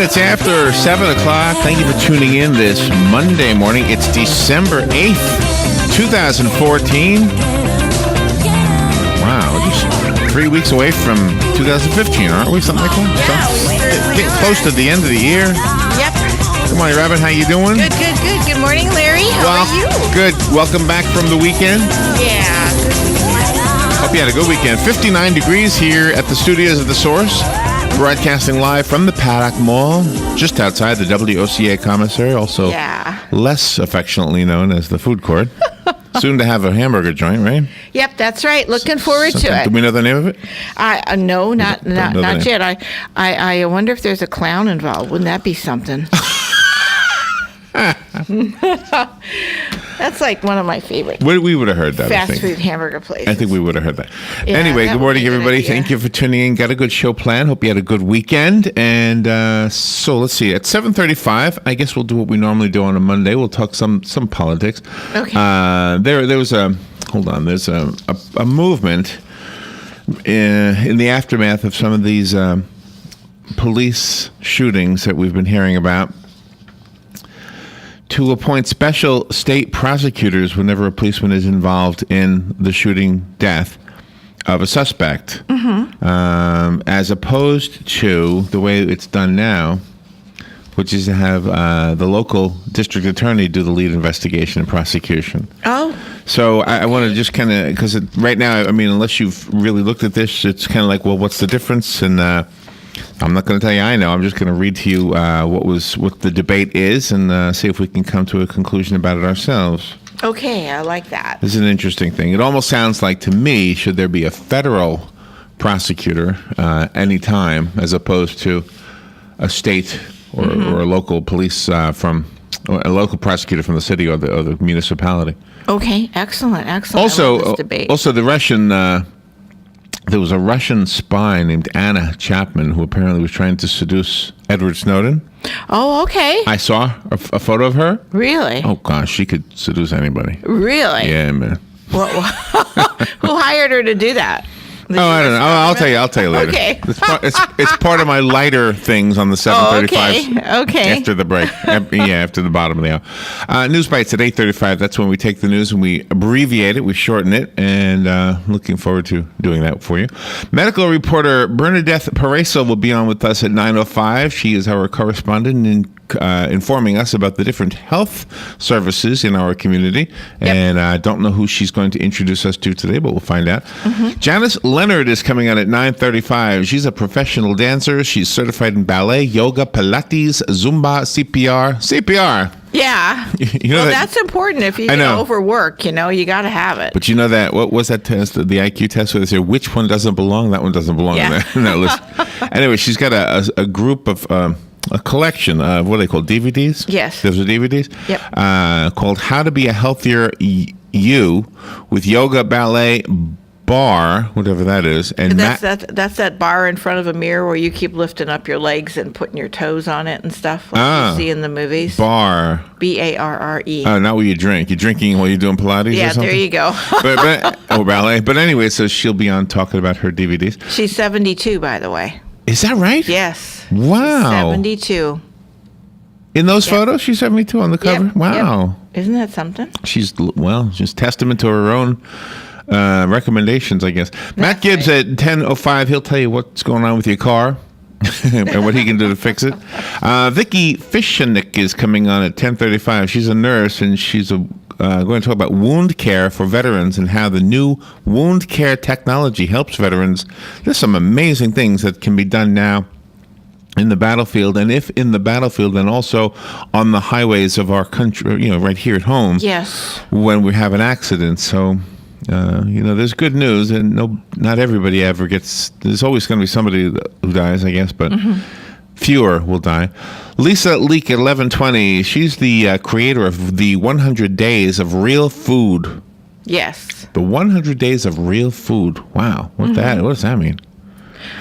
minutes after 7 o'clock. Thank you for tuning in this Monday morning. It's December 8th, 2014. Wow, just 3 weeks away from 2015, aren't we? Something like that? Yeah. Getting close to the end of the year. Yep. Good morning, Rabbit. How you doing? Good. Good morning, Larry. How are you? Good. Welcome back from the weekend. Yeah. Hope you had a good weekend. 59 degrees here at the studios of The Source. Broadcasting live from the Paddock Mall, just outside the WOCA commissary, also less affectionately known as the food court. Soon to have a hamburger joint, right? Yep, that's right. Looking forward to it. Do we know the name of it? No, not yet. I wonder if there's a clown involved. Wouldn't that be something? That's like one of my favorite. We would have heard that. Fast food hamburger places. I think we would have heard that. Yeah, anyway, that good morning, everybody. Thank you for tuning in. Got a good show planned. Hope you had a good weekend. And so let's see. At 7:35, I guess we'll do what we normally do on a Monday. We'll talk some politics. Okay. There was a There's a movement in the aftermath of some of these police shootings that we've been hearing about, to appoint special state prosecutors whenever a policeman is involved in the shooting death of a suspect, as opposed to the way it's done now, which is to have the local district attorney do the lead investigation and prosecution. Oh. So I want to just kind of, because right now, I mean, unless you've really looked at this, it's kind of like, well, what's the difference? And I'm not going to tell you I know. I'm just going to read to you what the debate is and see if we can come to a conclusion about it ourselves. Okay, I like that. This is an interesting thing. It almost sounds like, to me, should there be a federal prosecutor anytime, as opposed to a state or a local police or a local prosecutor from the city or the municipality. Okay, excellent. Also, I love this debate. the Russian. There was a Russian spy named Anna Chapman who apparently was trying to seduce Edward Snowden. Oh, okay. I saw a photo of her. Really? Oh, gosh, she could seduce anybody. Really? Yeah, man. Who hired her to do that? I don't know. I'll tell you later. Okay. It's part of my lighter things on the 7:35. Okay. After the break. After the bottom of the hour. News bites at 8:35. That's when we take the news and we abbreviate it. We shorten it. And looking forward to doing that for you. Medical reporter Bernadette Pareso will be on with us at 9:05. She is our correspondent informing us about the different health services in our community. Yep. And I don't know who she's going to introduce us to today, but we'll find out. Janice Leonard is coming on at 9:35. She's a professional dancer. She's certified in ballet, yoga, Pilates, Zumba, CPR. Yeah. That's important. If you overwork, you got to have it. But you know that, what was that test, the IQ test, where they say, which one doesn't belong? That one doesn't belong in that list. Anyway, she's got a group of... a collection of, what are they called, DVDs? Yes. Those are DVDs? Yep. Called How to Be a Healthier You, with yoga, ballet, bar, whatever that is. And that's that bar in front of a mirror where you keep lifting up your legs and putting your toes on it and stuff, like you see in the movies. Bar. BARRE. Not what you drink. You're drinking while you're doing Pilates or something? Yeah, there you go. or ballet. But anyway, so she'll be on talking about her DVDs. She's 72, by the way. Is that right? Yes. Wow. She's 72. In those photos, she's 72 on the cover? Yep. Wow. Yep. Isn't that something? She's testament to her own recommendations, I guess. Matt Gibbs at 10:05. He'll tell you what's going on with your car and what he can do to fix it. Vicki Fishenik is coming on at 10:35. She's a nurse, and she's going to talk about wound care for veterans and how the new wound care technology helps veterans. There's some amazing things that can be done now in the battlefield, and if in the battlefield, then also on the highways of our country, right here at home. Yes. When we have an accident. So, there's good news, and not everybody ever gets. There's always going to be somebody who dies, I guess, but fewer will die. Lisa Leak at 11:20. She's the creator of the 100 Days of Real Food. Yes. The 100 Days of Real Food. Wow. What does that mean?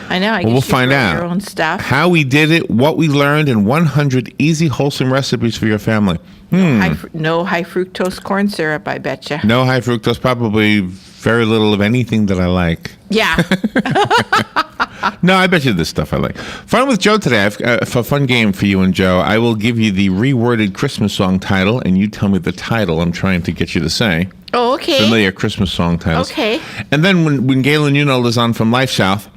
I know. We'll find out your own stuff. How we did it, what we learned, and 100 easy, wholesome recipes for your family. No high fructose corn syrup, I betcha. No high fructose, probably very little of anything that I like. Yeah. No, I bet you this stuff I like. Fun with Joe today. I've a fun game for you and Joe. I will give you the reworded Christmas song title, and you tell me the title I'm trying to get you to say. Oh, okay. Familiar Christmas song titles. Okay. And then when Galen Unol is on from Life South,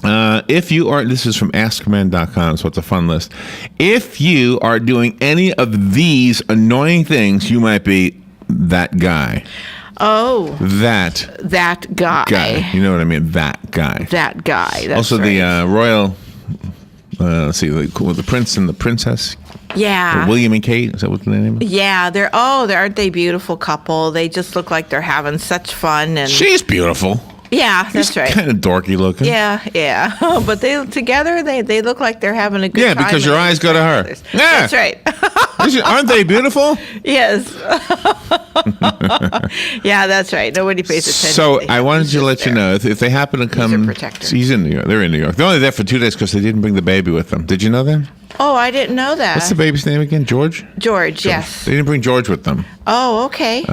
if you are, this is from askmen.com, so it's a fun list. If you are doing any of these annoying things, you might be that guy. Oh. That guy. You know what I mean? That guy. That guy. That's also, right. the royal, let's see, the prince and the princess. Yeah. William and Kate, is that what the name is? Yeah, aren't they beautiful couple? They just look like they're having such fun. And she's beautiful. Yeah, that's right. Kind of dorky looking. Yeah. But they together, they look like they're having a good time. Yeah, because your eyes go to her. Yeah. That's right. Aren't they beautiful? Yes. Yeah, that's right. Nobody pays attention. So I wanted to let you know if they happen to come. He's a protector. He's in New York. They're in New York. They're only there for 2 days because they didn't bring the baby with them. Did you know that? Oh, I didn't know that. What's the baby's name again? George? George, yes. They didn't bring George with them. Oh, okay.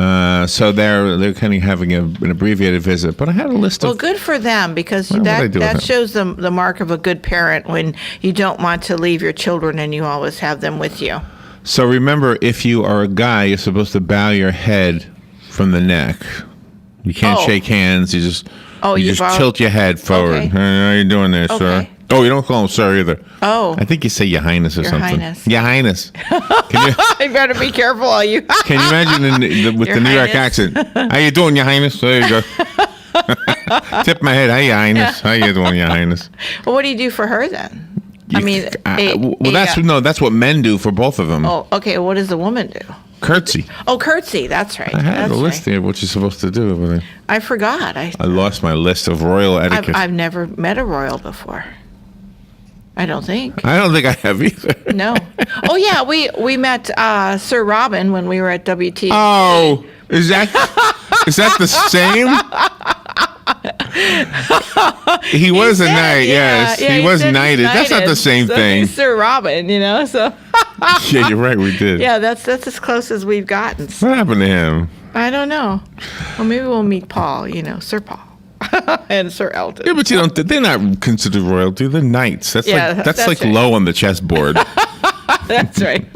So they're kind of having an abbreviated visit. But I had a list of. Well, good for them because that shows them the mark of a good parent when you don't want to leave your children and you always have them with you. So remember, if you are a guy, you're supposed to bow your head from the neck. You can't shake hands. You just tilt your head forward. Okay. Hey, how you doing there, sir? Oh, you don't call him sir either. Oh. I think you say your highness or Your something. Highness. Your highness. Can you, I better be careful, all you. can you imagine with Your the New York Highness. accent? How you doing, your highness? There you go. Tip my head. Hey, your highness. How you doing, your highness? Well, what do you do for her then? That's what men do for both of them. Oh, okay. What does the woman do? Curtsy. Oh, curtsy. That's right. I had That's a list right. here of what you're supposed to do. But I forgot. I lost my list of royal etiquette. I've never met a royal before. I don't think. I don't think I have either. No. Oh yeah, we met Sir Robin when we were at WT. Oh, is that the same? He was a knight, yes. Yeah, he was said knighted. That's not the same thing. He's Sir Robin, so. Yeah, you're right. We did. Yeah, that's as close as we've gotten. What happened to him? I don't know. Well, maybe we'll meet Paul. Sir Paul. And Sir Elton. Yeah, but they're not considered royalty. They're knights. That's that's like right. low on the chessboard. That's right.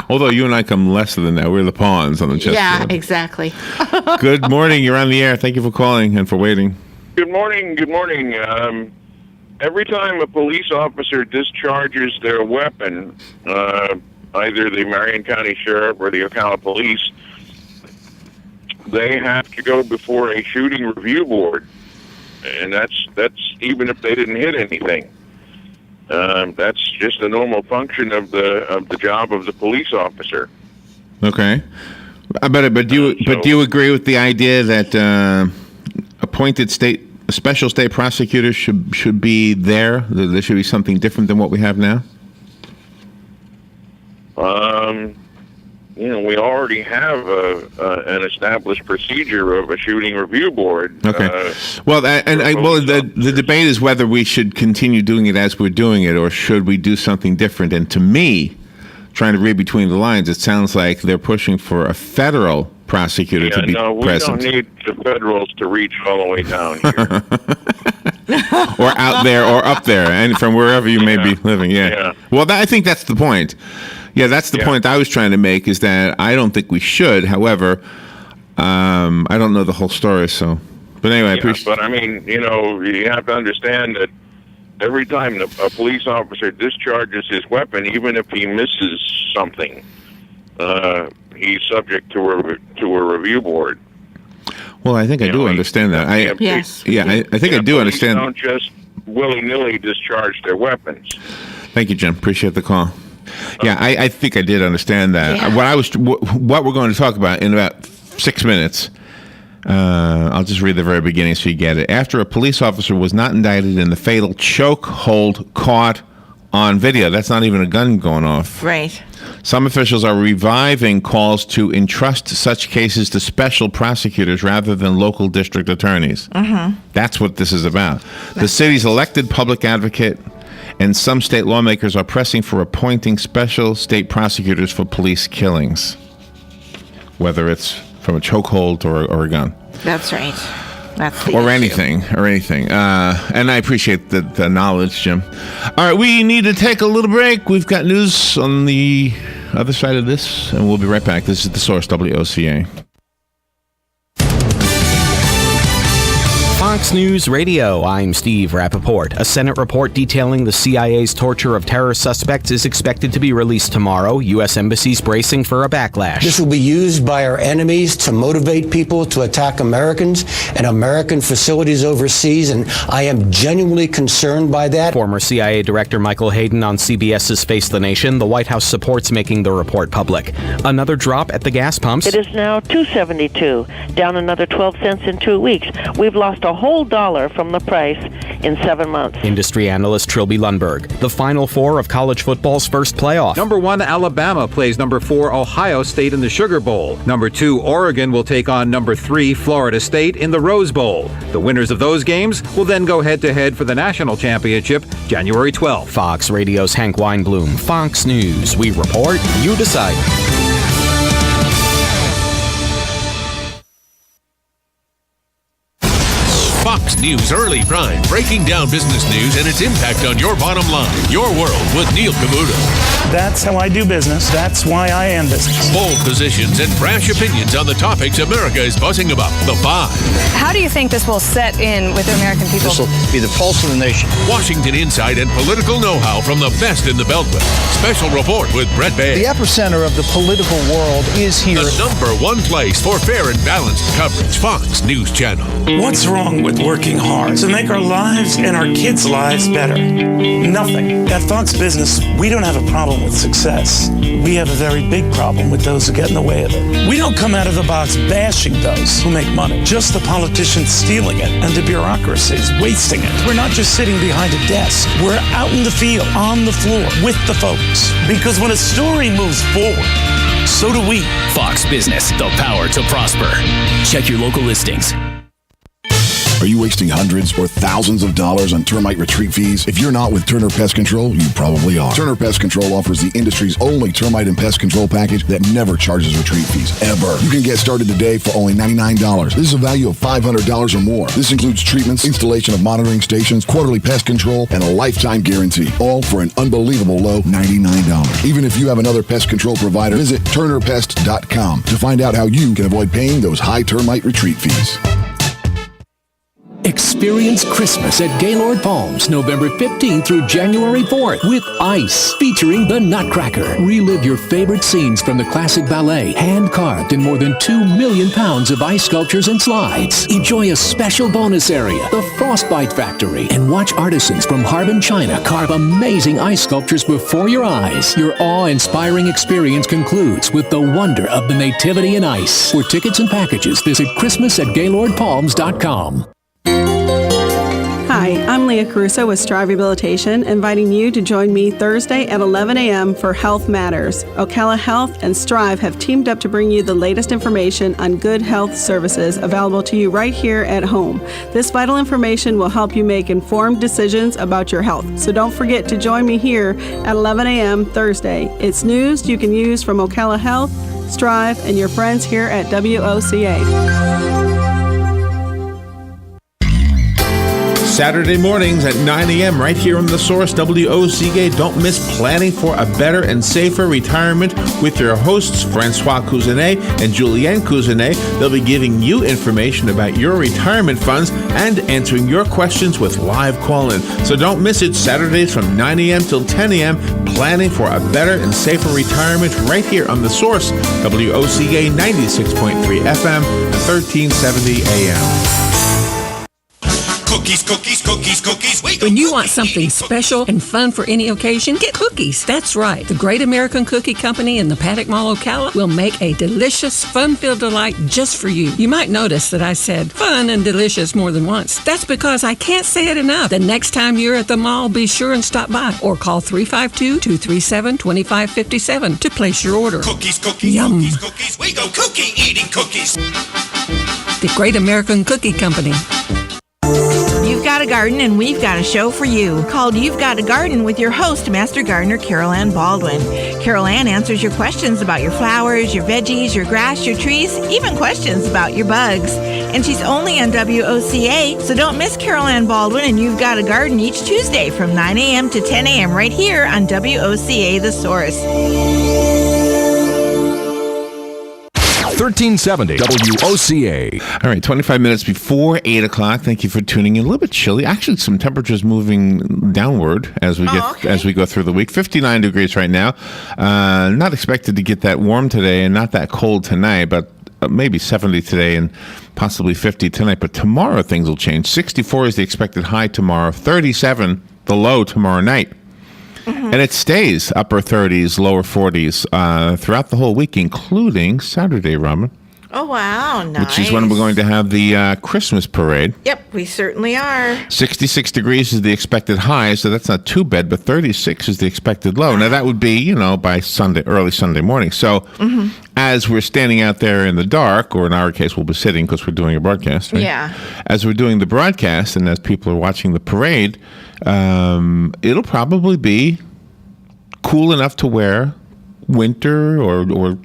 Although you and I come lesser than that. We're the pawns on the chessboard. Yeah, exactly. Good morning. You're on the air. Thank you for calling and for waiting. Good morning. Good morning. Every time a police officer discharges their weapon, either the Marion County Sheriff or the Ocala Police, they have to go before a shooting review board, and that's even if they didn't hit anything. That's just a normal function of the job of the police officer. Okay, but do you agree with the idea that appointed special state prosecutors should be there? There should be something different than what we have now. We already have an established procedure of a shooting review board. Okay. The debate is whether we should continue doing it as we're doing it, or should we do something different? And to me, trying to read between the lines, it sounds like they're pushing for a federal prosecutor to be present. We don't need the federals to reach all the way down here. Or out there or up there, and from wherever you may be living. Yeah. Well, I think that's the point. Yeah, that's the point I was trying to make, is that I don't think we should. However, I don't know the whole story, so. But anyway, I appreciate. But I mean, you have to understand that every time a police officer discharges his weapon, even if he misses something, he's subject to a review board. Well, I think I do understand that. Yes. Yeah, I think I do understand. Don't just willy-nilly discharge their weapons. Thank you, Jim. Appreciate the call. Yeah, I think I did understand that. Yeah. What we're going to talk about in about 6 minutes. I'll just read the very beginning so you get it. After a police officer was not indicted in the fatal choke hold caught on video. That's not even a gun going off. Right. Some officials are reviving calls to entrust such cases to special prosecutors rather than local district attorneys. Mm-hmm. That's what this is about. The city's elected public advocate and some state lawmakers are pressing for appointing special state prosecutors for police killings, whether it's from a chokehold or a gun. That's right. That's the or issue. anything. And I appreciate the knowledge, Jim. All right, we need to take a little break. We've got news on the other side of this, and we'll be right back. This is The Source, WOCA. Fox News Radio, I'm Steve Rappaport. A Senate report detailing the CIA's torture of terror suspects is expected to be released tomorrow. U.S. embassies bracing for a backlash. This will be used by our enemies to motivate people to attack Americans and American facilities overseas, and I am genuinely concerned by that. Former CIA Director Michael Hayden on CBS's Face the Nation. The White House supports making the report public. Another drop at the gas pumps. It is now $2.72, down another 12 cents in 2 weeks. We've lost a whole $1 from the price in 7 months. Industry analyst Trilby Lundberg. The Final Four of college football's first playoff. Number 1, Alabama plays number 4, Ohio State in the Sugar Bowl. Number 2, Oregon will take on number 3, Florida State in the Rose Bowl. The winners of those games will then go head-to-head for the national championship January 12th. Fox Radio's Hank Weinblum. Fox News. We report, you decide. Fox News Early Prime, breaking down business news and its impact on your bottom line. Your World with Neil Cavuto. That's how I do business. That's why I am business. Bold positions and brash opinions on the topics America is buzzing about. The Five. How do you think this will set in with the American people? This will be the pulse of the nation. Washington insight and political know-how from the best in the Beltway. Special report with Brett Bay. The epicenter of the political world is here. The number one place for fair and balanced coverage. Fox News Channel. What's wrong with working hard to make our lives and our kids' lives better? Nothing. At Fox Business, we don't have a problem with success. We have a very big problem with those who get in the way of it. We don't come out of the box bashing those who make money, just the politicians stealing it and the bureaucracies wasting it. We're not just sitting behind a desk. We're out in the field, on the floor, with the folks. Because when a story moves forward, so do we. Fox Business, the power to prosper. Check your local listings. Are you wasting hundreds or thousands of dollars on termite retreat fees? If you're not with Turner Pest Control, you probably are. Turner Pest Control offers the industry's only termite and pest control package that never charges retreat fees, ever. You can get started today for only $99. This is a value of $500 or more. This includes treatments, installation of monitoring stations, quarterly pest control, and a lifetime guarantee, all for an unbelievable low $99. Even if you have another pest control provider, visit turnerpest.com to find out how you can avoid paying those high termite retreat fees. Experience Christmas at Gaylord Palms, November 15th through January 4th with Ice, featuring the Nutcracker. Relive your favorite scenes from the classic ballet, hand-carved in more than 2 million pounds of ice sculptures and slides. Enjoy a special bonus area, the Frostbite Factory, and watch artisans from Harbin, China carve amazing ice sculptures before your eyes. Your awe-inspiring experience concludes with the wonder of the Nativity in Ice. For tickets and packages, visit christmas@gaylordpalms.com. Hi, I'm Leah Caruso with Strive Rehabilitation, inviting you to join me Thursday at 11 a.m. for Health Matters. Ocala Health and Strive have teamed up to bring you the latest information on good health services available to you right here at home. This vital information will help you make informed decisions about your health. So don't forget to join me here at 11 a.m. Thursday. It's news you can use from Ocala Health, Strive, and your friends here at WOCA. Saturday mornings at 9 a.m. right here on The Source, WOCA. Don't miss Planning for a Better and Safer Retirement with your hosts, Francois Cousinet and Julianne Cousinet. They'll be giving you information about your retirement funds and answering your questions with live call-in. So don't miss it, Saturdays from 9 a.m. till 10 a.m. Planning for a Better and Safer Retirement right here on The Source, WOCA 96.3 FM and 1370 AM. Cookies, cookies, cookies, cookies. When you want something special and fun for any occasion, get cookies. That's right. The Great American Cookie Company in the Paddock Mall, Ocala will make a delicious, fun-filled delight just for you. You might notice that I said fun and delicious more than once. That's because I can't say it enough. The next time you're at the mall, be sure and stop by or call 352-237-2557 to place your order. Cookies, cookies, Yum. cookies, cookies. We go cookie eating cookies. The Great American Cookie Company. You've got got a garden and we've got a show for you called You've Got a Garden with your host, Master Gardener Carol Ann Baldwin. Carol Ann answers your questions about your flowers, your veggies, your grass, your trees, even questions about your bugs. And she's only on WOCA, so don't miss Carol Ann Baldwin and You've Got a Garden each Tuesday from 9 a.m. to 10 a.m. right here on WOCA The Source. 1370 WOCA. All right, 25 minutes before 8 o'clock. Thank you for tuning in. A little bit chilly. Actually, some temperatures moving downward as we as we go through the week. 59 degrees right now. Not expected to get that warm today and not that cold tonight, but maybe 70 today and possibly 50 tonight. But tomorrow things will change. 64 is the expected high tomorrow. 37 the low tomorrow night. And it stays upper 30s, lower 40s throughout the whole week, including Saturday, Robin. Oh, wow. Nice. Which is when we're going to have the Christmas parade. Yep, we certainly are. 66 degrees is the expected high, so that's not too bad, but 36 is the expected low. Now, that would be, by Sunday, early Sunday morning. So as we're standing out there in the dark, or in our case, we'll be sitting because we're doing a broadcast, right? Yeah. As we're doing the broadcast and as people are watching the parade, it'll probably be cool enough to wear winter or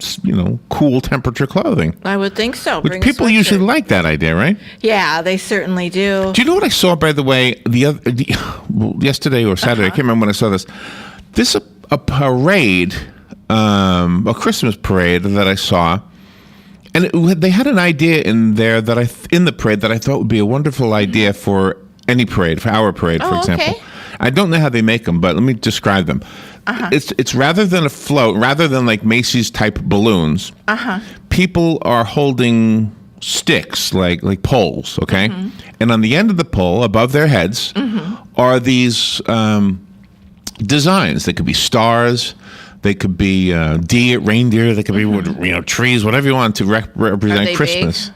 cool temperature clothing. I would think so. Which people usually like that idea, right? Yeah, they certainly do. Do you know what I saw, by the way, yesterday or Saturday? I can't remember when I saw this. This a parade, a Christmas parade that I saw, and they had an idea in there in the parade that I thought would be a wonderful idea for any parade, for our parade, for example. Okay. I don't know how they make them, but let me describe them. It's rather than a float, rather than like Macy's type balloons. People are holding sticks, like poles, okay? And on the end of the pole, above their heads, are these designs. They could be stars. They could be reindeer. They could be trees, whatever you want to represent Christmas. Big?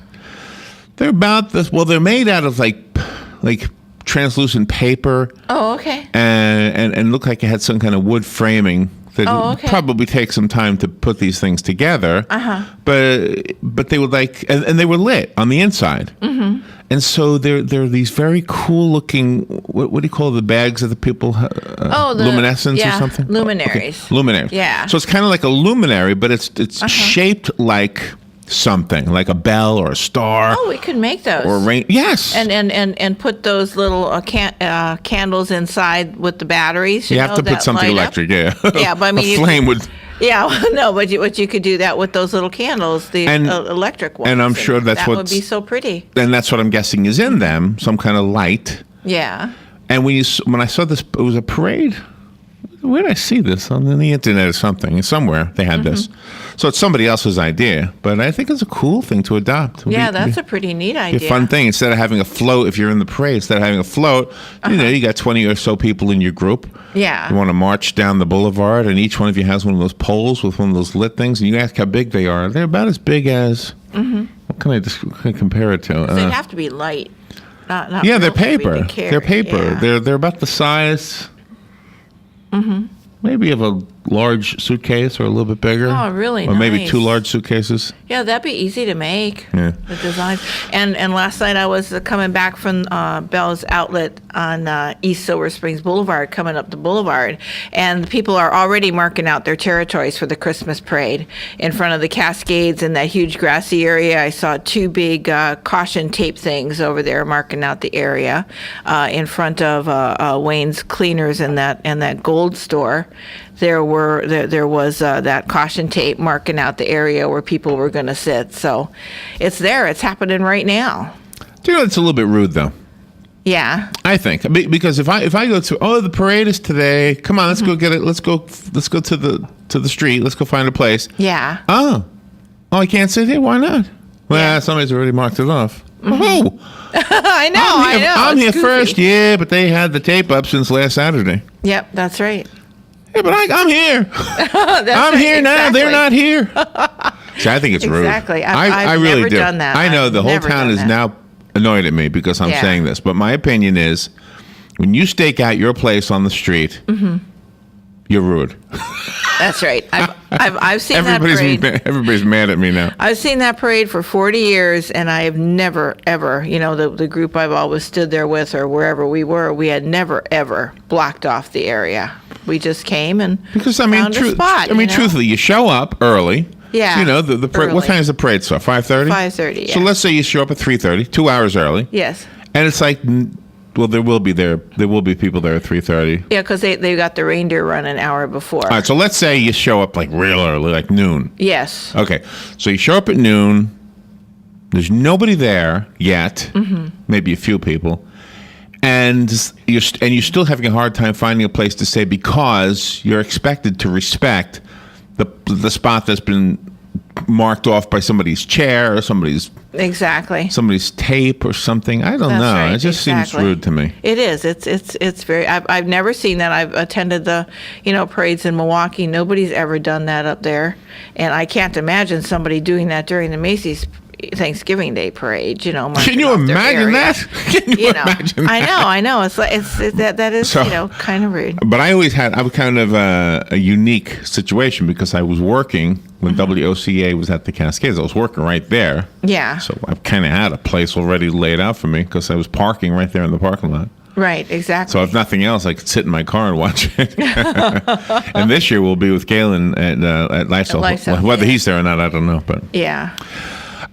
They're about this. Well, they're made out of like translucent paper. Oh, okay. And looked like it had some kind of wood framing that probably take some time to put these things together. But they would and they were lit on the inside. And so they're these very cool looking, what do you call the bags that the people luminescence or something? Luminaries. Okay. Luminaries. Yeah. So it's kind of like a luminary, but it's shaped like something, like a bell or a star. Oh, we could make those. Or rain. Yes. And put those little candles inside with the batteries. You have to put something electric, yeah. Yeah, but I mean, a flame would. Yeah, no, but you could do that with those little candles, the electric ones. And I'm sure that would be so pretty. And that's what I'm guessing is in them, some kind of light. Yeah. And when I saw this, it was a parade. Where did I see this? On the internet or something. Somewhere they had this. So it's somebody else's idea, but I think it's a cool thing to adopt. That's a pretty neat idea. A fun thing. Instead of having a float, if you're in the parade, instead of having a float, you got 20 or so people in your group. Yeah. You want to march down the boulevard, and each one of you has one of those poles with one of those lit things, and you ask how big they are. They're about as big as, what can I compare it to? They have to be light. Not they're paper. They're paper. Yeah. They're about the size... Maybe of a large suitcase or a little bit bigger. Oh, really Or maybe nice. 2 large suitcases. Yeah, that'd be easy to make. Yeah. The design. And last night I was coming back from Bell's Outlet on East Silver Springs Boulevard, coming up the boulevard, and people are already marking out their territories for the Christmas parade. In front of the Cascades in that huge grassy area, I saw 2 big caution tape things over there marking out the area. In front of Wayne's Cleaners and that gold store, there was that caution tape marking out the area where people were going to sit. So it's there. It's happening right now. Do you know it's a little bit rude though? Yeah. I think because if I go to the parade is today. Come on, let's go get it. Let's go to the street. Let's go find a place. Yeah. Oh, I can't sit here. Why not? Well, somebody's already marked it off. Oh. I know. I'm here It's goofy. first. Yeah, but they had the tape up since last Saturday. Yep, that's right. Yeah, but I'm here. I'm here now. They're not here. See, I think it's rude. Exactly. I I've really never do. done that. I know I've the whole never town done is that. now annoyed at me because I'm saying this. But my opinion is, when you stake out your place on the street, you're rude. That's right. I've seen that parade. Everybody's mad at me now. I've seen that parade for 40 years, and I have never, ever, the group I've always stood there with or wherever we were, we had never, ever blocked off the area. We just came and found a spot. Truthfully, you show up early. Yeah. The parade, what time is the parade start? 5:30? 5:30, yeah. So let's say you show up at 3:30, 2 hours early. Yes. And it's like, well, there will be people there at 3:30. Yeah, because they got the reindeer run an hour before. All right, so let's say you show up like real early, like noon. Yes. Okay, so you show up at noon. There's nobody there yet. Mm-hmm. Maybe a few people. And you're still having a hard time finding a place to stay because you're expected to respect the spot that's been marked off by somebody's chair or somebody's tape or something. I don't know. Right, it just seems rude to me. It is. It's very. I've never seen that. I've attended the parades in Milwaukee. Nobody's ever done that up there, and I can't imagine somebody doing that during the Macy's Thanksgiving Day parade. Can you imagine that? Can you imagine that? I know. That is kind of rude. But I was kind of a unique situation because I was working when WOCA was at the Cascades. I was working right there. Yeah. So I kind of had a place already laid out for me because I was parking right there in the parking lot. Right, exactly. So if nothing else, I could sit in my car and watch it. And this year we'll be with Galen at Lysol. Whether he's there or not, I don't know. But yeah.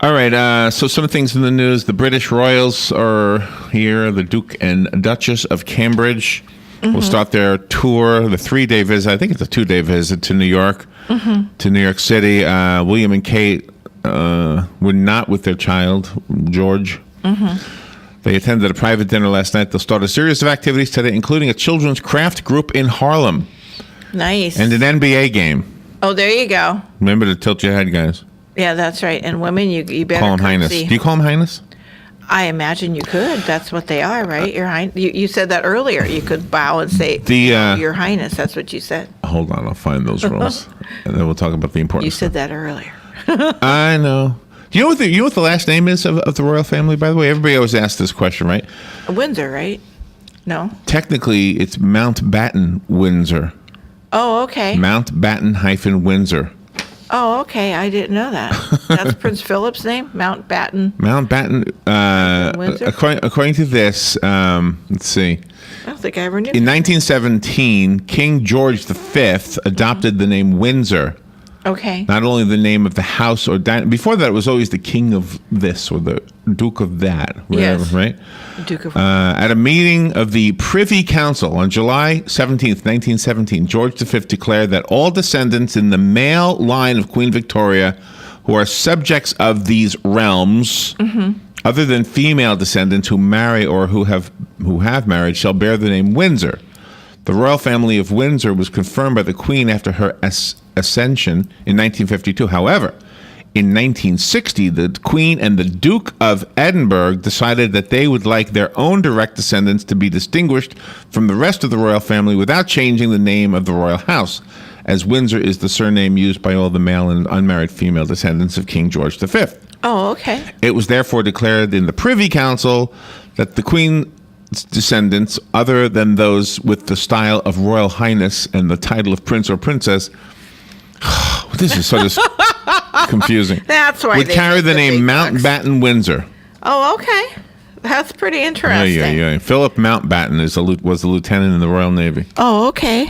All right, so some things in the news. The British Royals are here. The Duke and Duchess of Cambridge will start their tour, the 3-day visit. I think it's a 2-day visit to New York, to New York City. William and Kate were not with their child, George. They attended a private dinner last night. They'll start a series of activities today, including a children's craft group in Harlem. Nice. And an NBA game. Oh, there you go. Remember to tilt your head, guys. Yeah, that's right. And women, you better call them Highness. See. Do you call them Highness? I imagine you could. That's what they are, right? Your Highness. You said that earlier. You could bow and say, Your Highness. That's what you said. Hold on, I'll find those rules, and then we'll talk about the important. You said that earlier. I know. Do you know what the last name is of the royal family? By the way, everybody always asks this question, right? Windsor, right? No. Technically, it's Mountbatten Windsor. Oh, okay. Mountbatten - Windsor. Oh, okay. I didn't know that. That's Prince Philip's name, Mountbatten. Mountbatten. Windsor. According to this, let's see. I don't think I ever knew. In 1917, King George V adopted the name Windsor. Okay. Not only the name of the house or before that, it was always the king of this or the duke of that, whatever, yes. Right? Duke of at a meeting of the Privy Council on July 17th, 1917, George V declared that all descendants in the male line of Queen Victoria who are subjects of these realms, other than female descendants who marry or who have married, shall bear the name Windsor. The royal family of Windsor was confirmed by the Queen after her ascension in 1952. However, in 1960, the Queen and the Duke of Edinburgh decided that they would like their own direct descendants to be distinguished from the rest of the royal family without changing the name of the royal house, as Windsor is the surname used by all the male and unmarried female descendants of King George V. Oh, okay. It was therefore declared in the Privy Council that the Queen's descendants, other than those with the style of Royal Highness and the title of Prince or Princess, this is so confusing. That's why would carry the name Mountbatten Windsor. Oh, okay. That's pretty interesting. Yeah. Philip Mountbatten was the lieutenant in the Royal Navy. Oh, okay.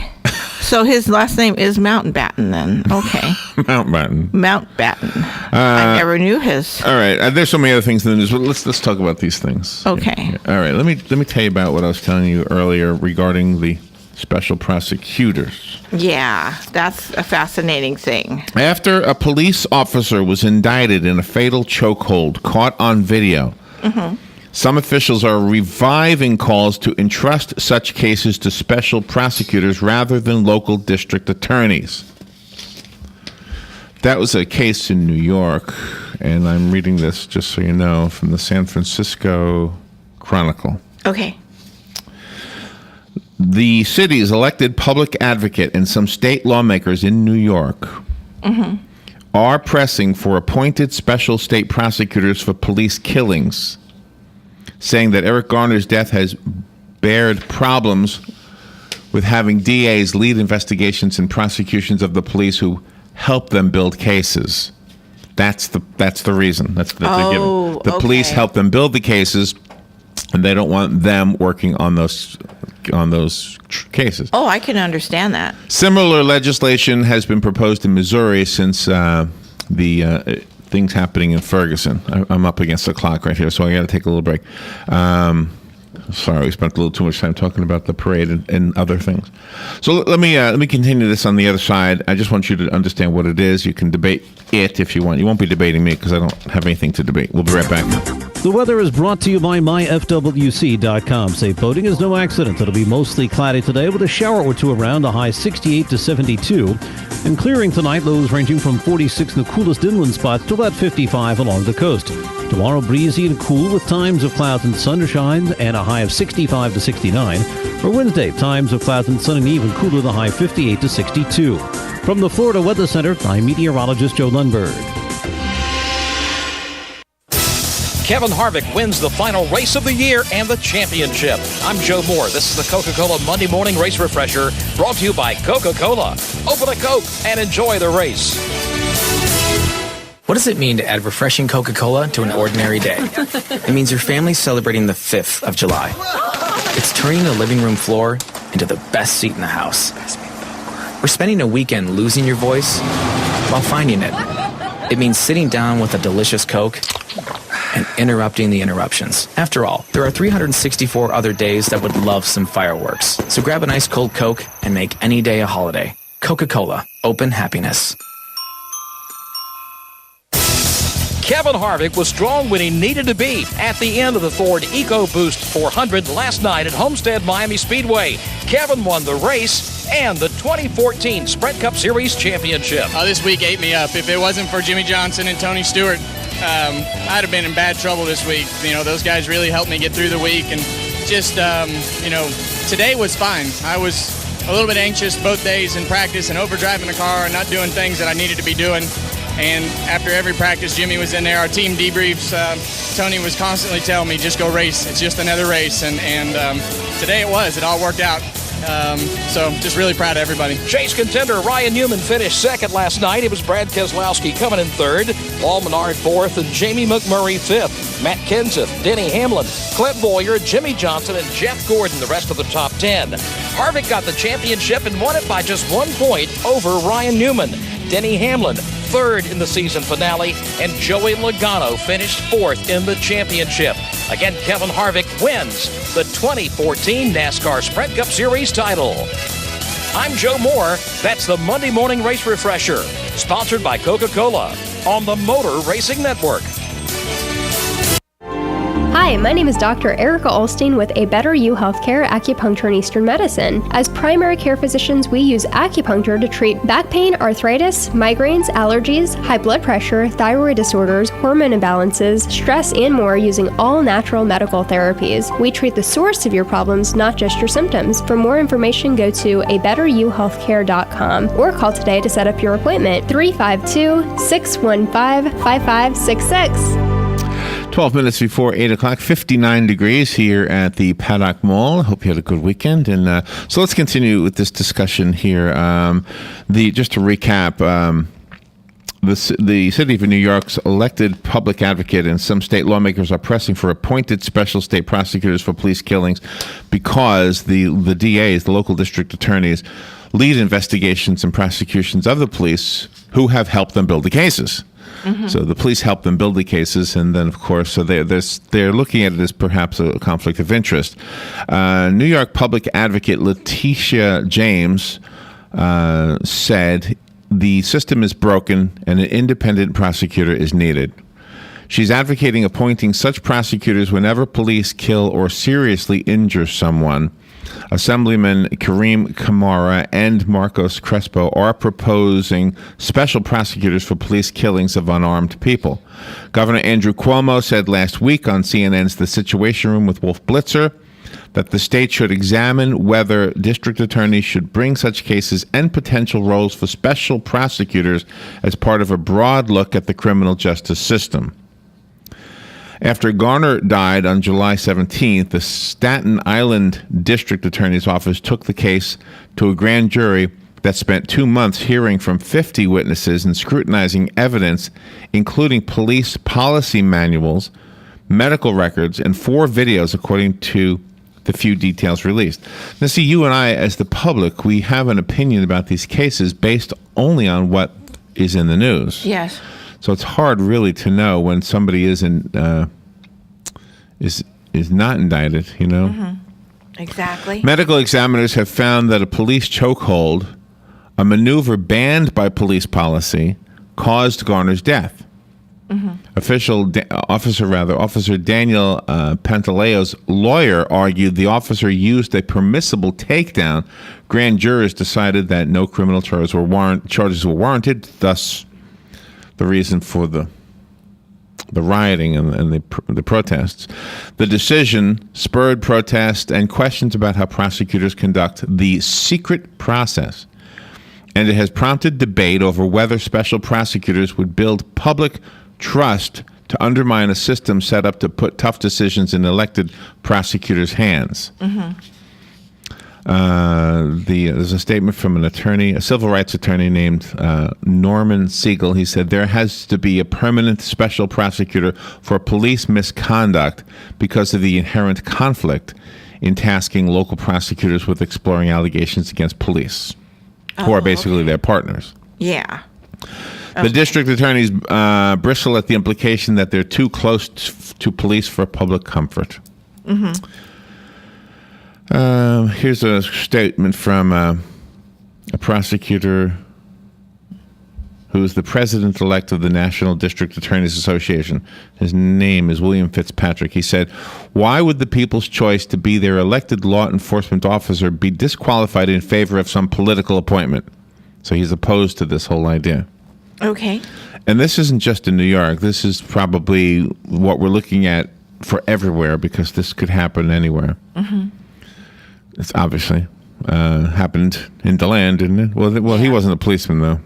So his last name is Mountbatten then. Okay. Mountbatten. I never knew his. All right. There's so many other things in the news, but let's talk about these things. Okay. Yeah. All right. Let me tell you about what I was telling you earlier regarding the special prosecutors. Yeah, that's a fascinating thing. After a police officer was indicted in a fatal chokehold caught on video, some officials are reviving calls to entrust such cases to special prosecutors rather than local district attorneys. That was a case in New York, and I'm reading this, just so you know, from the San Francisco Chronicle. Okay. The city's elected public advocate and some state lawmakers in New York are pressing for appointed special state prosecutors for police killings, saying that Eric Garner's death has bared problems with having DAs lead investigations and prosecutions of the police who help them build cases. That's the reason. That's what they're giving. The police help them build the cases, and they don't want them working on those cases. Oh, I can understand that. Similar legislation has been proposed in Missouri since the things happening in Ferguson. I'm up against the clock right here, so I got to take a little break. Sorry, we spent a little too much time talking about the parade and other things. So let me continue this on the other side. I just want you to understand what it is. You can debate it if you want. You won't be debating me because I don't have anything to debate. We'll be right back. The weather is brought to you by myfwc.com. Safe boating is no accident. It'll be mostly cloudy today with a shower or two around, a high 68 to 72. And clearing tonight, lows ranging from 46 in the coolest inland spots to about 55 along the coast. Tomorrow, breezy and cool with times of clouds and sunshine and a high of 65 to 69. For Wednesday, times of clouds and sun and even cooler, the high 58 to 62. From the Florida Weather Center, I'm meteorologist Joe Lundberg. Kevin Harvick wins the final race of the year and the championship. I'm Joe Moore. This is the Coca-Cola Monday Morning Race Refresher, brought to you by Coca-Cola. Open a Coke and enjoy the race. What does it mean to add refreshing Coca-Cola to an ordinary day? It means your family's celebrating the 5th of July. It's turning the living room floor into the best seat in the house. We're spending a weekend losing your voice while finding it. It means sitting down with a delicious Coke and interrupting the interruptions. After all, there are 364 other days that would love some fireworks. So grab a nice cold Coke and make any day a holiday. Coca-Cola. Open happiness. Kevin Harvick was strong when he needed to be at the end of the Ford EcoBoost 400 last night at Homestead Miami Speedway. Kevin won the race and the 2014 Sprint Cup Series Championship. This week ate me up. If it wasn't for Jimmy Johnson and Tony Stewart, I'd have been in bad trouble this week. You know, those guys really helped me get through the week, and just, today was fine. I was a little bit anxious both days in practice and overdriving the car and not doing things that I needed to be doing. And after every practice, Jimmy was in there. Our team debriefs, Tony was constantly telling me, just go race. It's just another race. And today it was. It all worked out. So just really proud of everybody. Chase contender Ryan Newman finished second last night. It was Brad Keselowski coming in third, Paul Menard fourth, and Jamie McMurray fifth. Matt Kenseth, Denny Hamlin, Clint Boyer, Jimmy Johnson, and Jeff Gordon, the rest of the top 10. Harvick got the championship and won it by just 1 point over Ryan Newman. Denny Hamlin, third in the season finale, and Joey Logano finished fourth in the championship. Again, Kevin Harvick wins the 2014 NASCAR Sprint Cup Series title. I'm Joe Moore. That's the Monday Morning Race Refresher, sponsored by Coca-Cola on the Motor Racing Network. Hi, my name is Dr. Erica Olstein with A Better You Healthcare Acupuncture and Eastern Medicine. As primary care physicians, we use acupuncture to treat back pain, arthritis, migraines, allergies, high blood pressure, thyroid disorders, hormone imbalances, stress, and more using all natural medical therapies. We treat the source of your problems, not just your symptoms. For more information, go to abetteryouhealthcare.com or call today to set up your appointment. 352-615-5566. 12 minutes before 8 o'clock, 59 degrees here at the Paddock Mall. Hope you had a good weekend. And so let's continue with this discussion here. Just to recap, the city of New York's elected public advocate and some state lawmakers are pressing for appointed special state prosecutors for police killings because the DAs, the local district attorneys, lead investigations and prosecutions of the police who have helped them build the cases. Mm-hmm. So the police help them build the cases, and then, of course, so they're looking at it as perhaps a conflict of interest. New York public advocate Letitia James said the system is broken and an independent prosecutor is needed. She's advocating appointing such prosecutors whenever police kill or seriously injure someone. Assemblyman Kareem Kamara and Marcos Crespo are proposing special prosecutors for police killings of unarmed people. Governor Andrew Cuomo said last week on CNN's The Situation Room with Wolf Blitzer that the state should examine whether district attorneys should bring such cases and potential roles for special prosecutors as part of a broad look at the criminal justice system. After Garner died on July 17th, the Staten Island District Attorney's Office took the case to a grand jury that spent 2 months hearing from 50 witnesses and scrutinizing evidence, including police policy manuals, medical records, and 4 videos, according to the few details released. Now, see, you and I, as the public, we have an opinion about these cases based only on what is in the news. Yes. So it's hard, really, to know when somebody is not indicted. You know. Mm-hmm. Exactly. Medical examiners have found that a police chokehold, a maneuver banned by police policy, caused Garner's death. Mm-hmm. Officer Daniel Pantaleo's lawyer argued the officer used a permissible takedown. Grand jurors decided that no criminal charges were warranted. Thus, the reason for the rioting and the protests. The decision spurred protest and questions about how prosecutors conduct the secret process. And it has prompted debate over whether special prosecutors would build public trust to undermine a system set up to put tough decisions in elected prosecutors' hands. Mm-hmm. There's a statement from an attorney, a civil rights attorney named Norman Siegel. He said, there has to be a permanent special prosecutor for police misconduct because of the inherent conflict in tasking local prosecutors with exploring allegations against police, who are basically their partners. Yeah. The district attorneys bristle at the implication that they're too close to police for public comfort. Mm-hmm. Here's a statement from a prosecutor who is the president-elect of the National District Attorneys Association. His name is William Fitzpatrick. He said, why would the people's choice to be their elected law enforcement officer be disqualified in favor of some political appointment? So he's opposed to this whole idea. Okay. And this isn't just in New York. This is probably what we're looking at for everywhere, because this could happen anywhere. Mm-hmm. It's obviously happened in DeLand, didn't it? Well, he wasn't a policeman, though.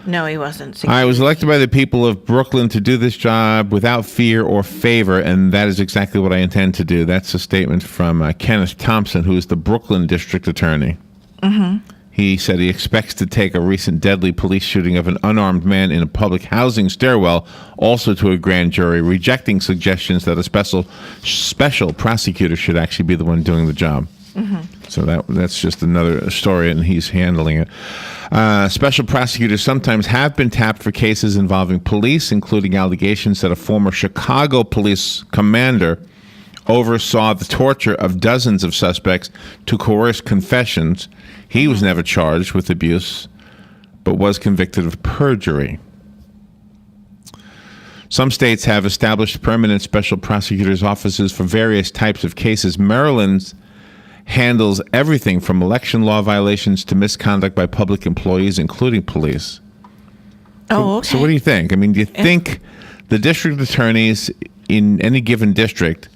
No, he wasn't. I was elected by the people of Brooklyn to do this job without fear or favor, and that is exactly what I intend to do. That's a statement from Kenneth Thompson, who is the Brooklyn district attorney. Mm-hmm. He said he expects to take a recent deadly police shooting of an unarmed man in a public housing stairwell also to a grand jury, rejecting suggestions that a special prosecutor should actually be the one doing the job. Mm-hmm. So that's just another story, and he's handling it. Special prosecutors sometimes have been tapped for cases involving police, including allegations that a former Chicago police commander oversaw the torture of dozens of suspects to coerce confessions. He was never charged with abuse, but was convicted of perjury. Some states have established permanent special prosecutors' offices for various types of cases. Maryland handles everything from election law violations to misconduct by public employees, including police. Oh, okay. So what do you think? I mean, do you think the district attorneys in any given district,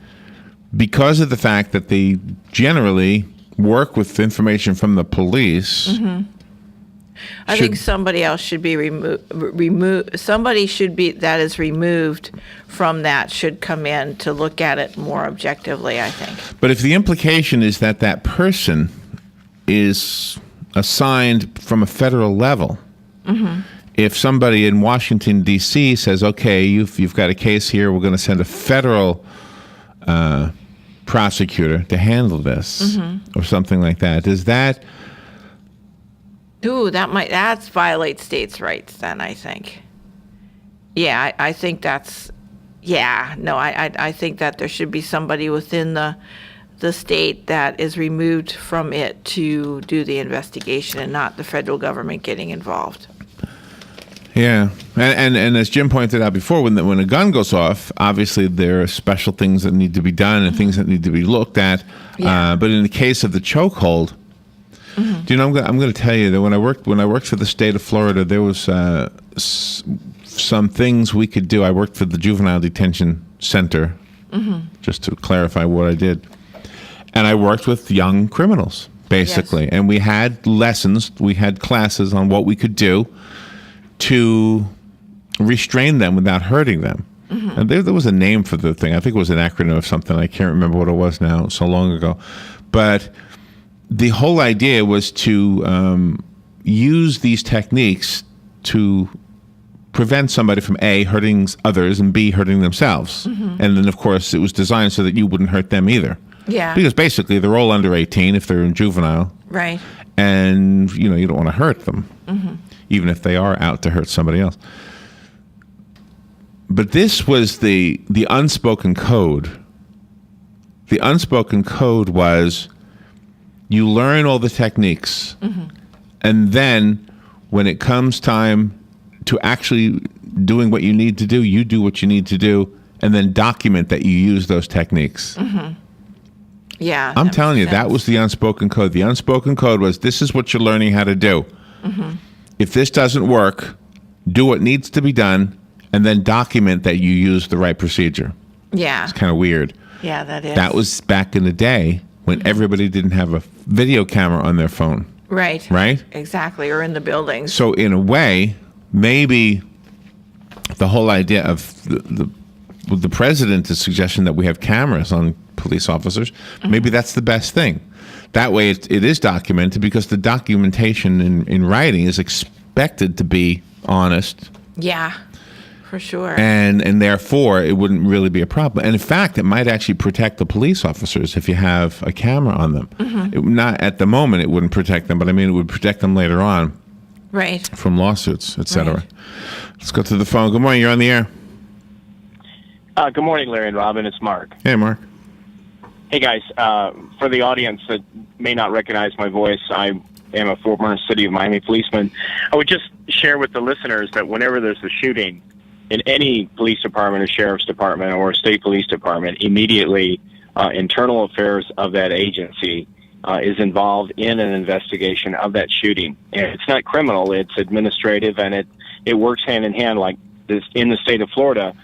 because of the fact that they generally work with information from the police, mm-hmm. I think somebody else should be removed. Somebody should be that is removed from that should come in to look at it more objectively, I think. But if the implication is that that person is assigned from a federal level, mm-hmm. if somebody in Washington, D.C. says, okay, you've got a case here, we're going to send a federal prosecutor to handle this, mm-hmm. or something like that, does that... Ooh, that violates states' rights then, I think. Yeah, I think that's... Yeah, no, I think that there should be somebody within the state that is removed from it to do the investigation and not the federal government getting involved. Yeah, and as Jim pointed out before, when a gun goes off, obviously there are special things that need to be done and things that need to be looked at. Yeah. But in the case of the chokehold, mm-hmm. do you know? I'm going to tell you that when I worked for the state of Florida, there was some things we could do. I worked for the juvenile detention center, mm-hmm. just to clarify what I did, and I worked with young criminals basically, yes. and we had lessons, we had classes on what we could do to restrain them without hurting them. Mm-hmm. And there was a name for the thing. I think it was an acronym of something. I can't remember what it was now, so long ago. But the whole idea was to use these techniques to prevent somebody from A, hurting others, and B, hurting themselves. And then, of course, it was designed so that you wouldn't hurt them either. Yeah. Because basically, they're all under 18 if they're in juvenile. Right. And, you don't want to hurt them, even if they are out to hurt somebody else. But this was the unspoken code. The unspoken code was you learn all the techniques, and then when it comes time to actually doing what you need to do, you do what you need to do, and then document that you use those techniques. Yeah. I'm telling you, that was the unspoken code. The unspoken code was, this is what you're learning how to do. If this doesn't work, do what needs to be done, and then document that you use the right procedure. Yeah. It's kind of weird. Yeah, that is. That was back in the day when everybody didn't have a video camera on their phone. Right. Right? Exactly. Or in the buildings. So in a way, maybe the whole idea of the president's suggestion that we have cameras on police officers, maybe that's the best thing. That way it is documented, because the documentation in writing is expected to be honest. Yeah, for sure. And therefore, it wouldn't really be a problem. And in fact, it might actually protect the police officers if you have a camera on them. Not at the moment, it wouldn't protect them, but I mean, it would protect them later on. Right. From lawsuits, etc. Right. Let's go to the phone. Good morning. You're on the air. Good morning, Larry and Robin. It's Mark. Hey, Mark. Hey, guys. For the audience that may not recognize my voice, I am a former City of Miami policeman. I would just share with the listeners that whenever there's a shooting in any police department or sheriff's department or state police department, immediately internal affairs of that agency is involved in an investigation of that shooting. And it's not criminal, it's administrative, and it works hand in hand. Like this in the state of Florida,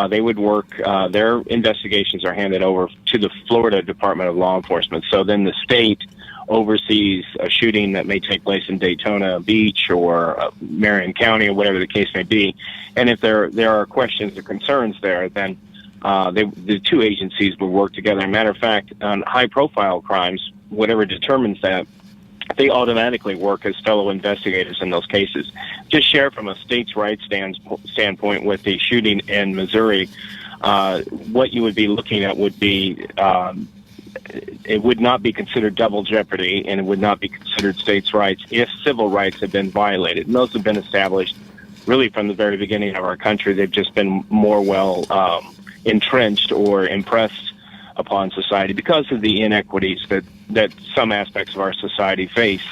they would work, their investigations are handed over to the Florida Department of Law Enforcement. So then the state oversees a shooting that may take place in Daytona Beach or Marion County or whatever the case may be. And if there are questions or concerns there, then the two agencies would work together. As a matter of fact, on high-profile crimes, whatever determines that, they automatically work as fellow investigators in those cases. Just share from a states' rights standpoint with the shooting in Missouri, what you would be looking at would be it would not be considered double jeopardy, and it would not be considered states' rights if civil rights have been violated. And those have been established really from the very beginning of our country. They've just been more well entrenched or impressed upon society because of the inequities that some aspects of our society face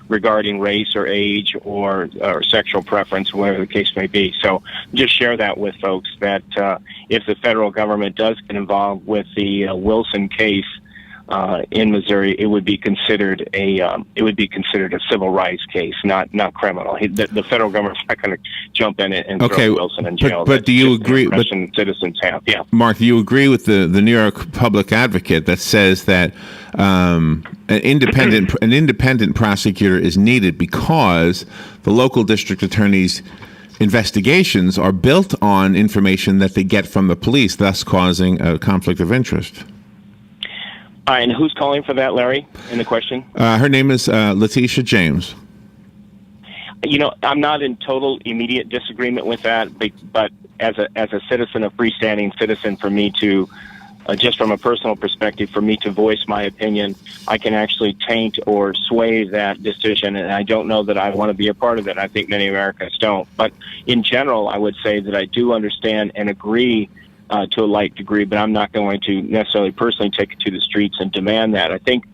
regarding race or age or sexual preference, whatever the case may be. So just share that with folks that if the federal government does get involved with the Wilson case in Missouri, it would be considered a civil rights case, not criminal. The federal government's not going to jump in and throw Wilson in jail. But do you agree? But citizens have, yeah. Mark, do you agree with the New York Public Advocate that says that an independent prosecutor is needed because the local district attorney's investigations are built on information that they get from the police, thus causing a conflict of interest? And who's calling for that, Larry, in the question? Her name is Letitia James. I'm not in total immediate disagreement with that, but as a citizen, a freestanding citizen, for me to, just from a personal perspective, for me to voice my opinion, I can actually taint or sway that decision, and I don't know that I want to be a part of it. I think many Americans don't. But in general, I would say that I do understand and agree to a light degree, but I'm not going to necessarily personally take it to the streets and demand that. I think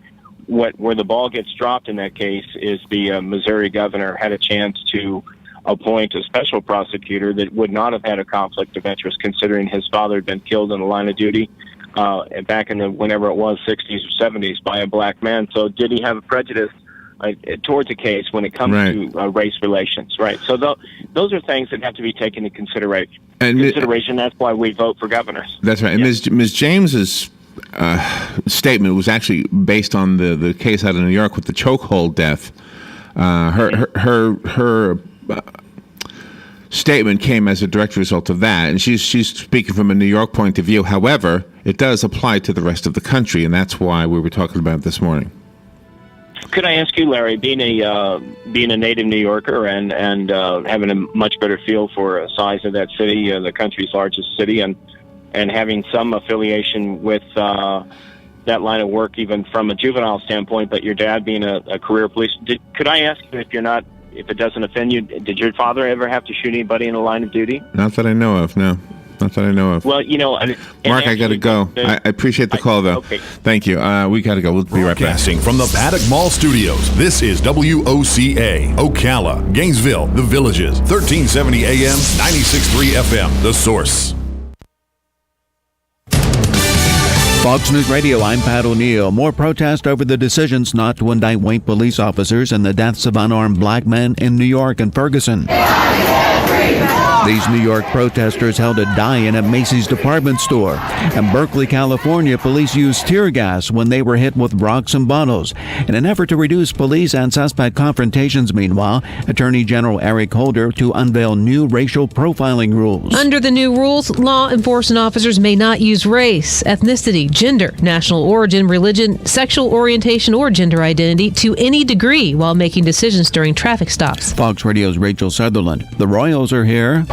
where the ball gets dropped in that case is the Missouri governor had a chance to appoint a special prosecutor that would not have had a conflict of interest, considering his father had been killed in the line of duty back in the whenever it was 60s or 70s by a black man. So did he have a prejudice towards a case when it comes to race relations, right? So those are things that have to be taken into consideration. That's why we vote for governors. That's right. And Ms. James's statement was actually based on the case out of New York with the chokehold death. Her statement came as a direct result of that, and she's speaking from a New York point of view. However, it does apply to the rest of the country, and that's why we were talking about it this morning. Could I ask you, Larry, being a native New Yorker and having a much better feel for the size of that city, the country's largest city, and having some affiliation with that line of work, even from a juvenile standpoint, but your dad being a career police, could I ask you, if it doesn't offend you, did your father ever have to shoot anybody in the line of duty? Not that I know of, no. Not that I know of. Well, Mark, I got to go. I appreciate the call, though. Okay. Thank you. We got to go. We'll be right back. Broadcasting from the Paddock Mall Studios, this is WOCA, Ocala, Gainesville, The Villages, 1370 AM, 96.3 FM, The Source. Fox News Radio, I'm Pat O'Neill. More protest over the decisions not to indict white police officers in the deaths of unarmed black men in New York and Ferguson. These New York protesters held a die-in at Macy's department store. In Berkeley, California, police used tear gas when they were hit with rocks and bottles. In an effort to reduce police and suspect confrontations, meanwhile, Attorney General Eric Holder to unveil new racial profiling rules. Under the new rules, law enforcement officers may not use race, ethnicity, gender, national origin, religion, sexual orientation, or gender identity to any degree while making decisions during traffic stops. Fox Radio's Rachel Sutherland. The Royals are here.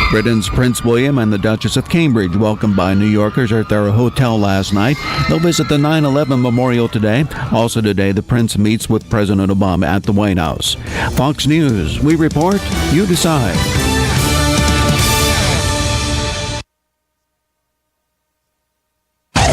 Britain's Prince William and the Duchess of Cambridge, welcomed by New Yorkers at their hotel last night. They'll visit the 9/11 memorial today. Also today, the Prince meets with President Obama at the White House. Fox News, we report, you decide.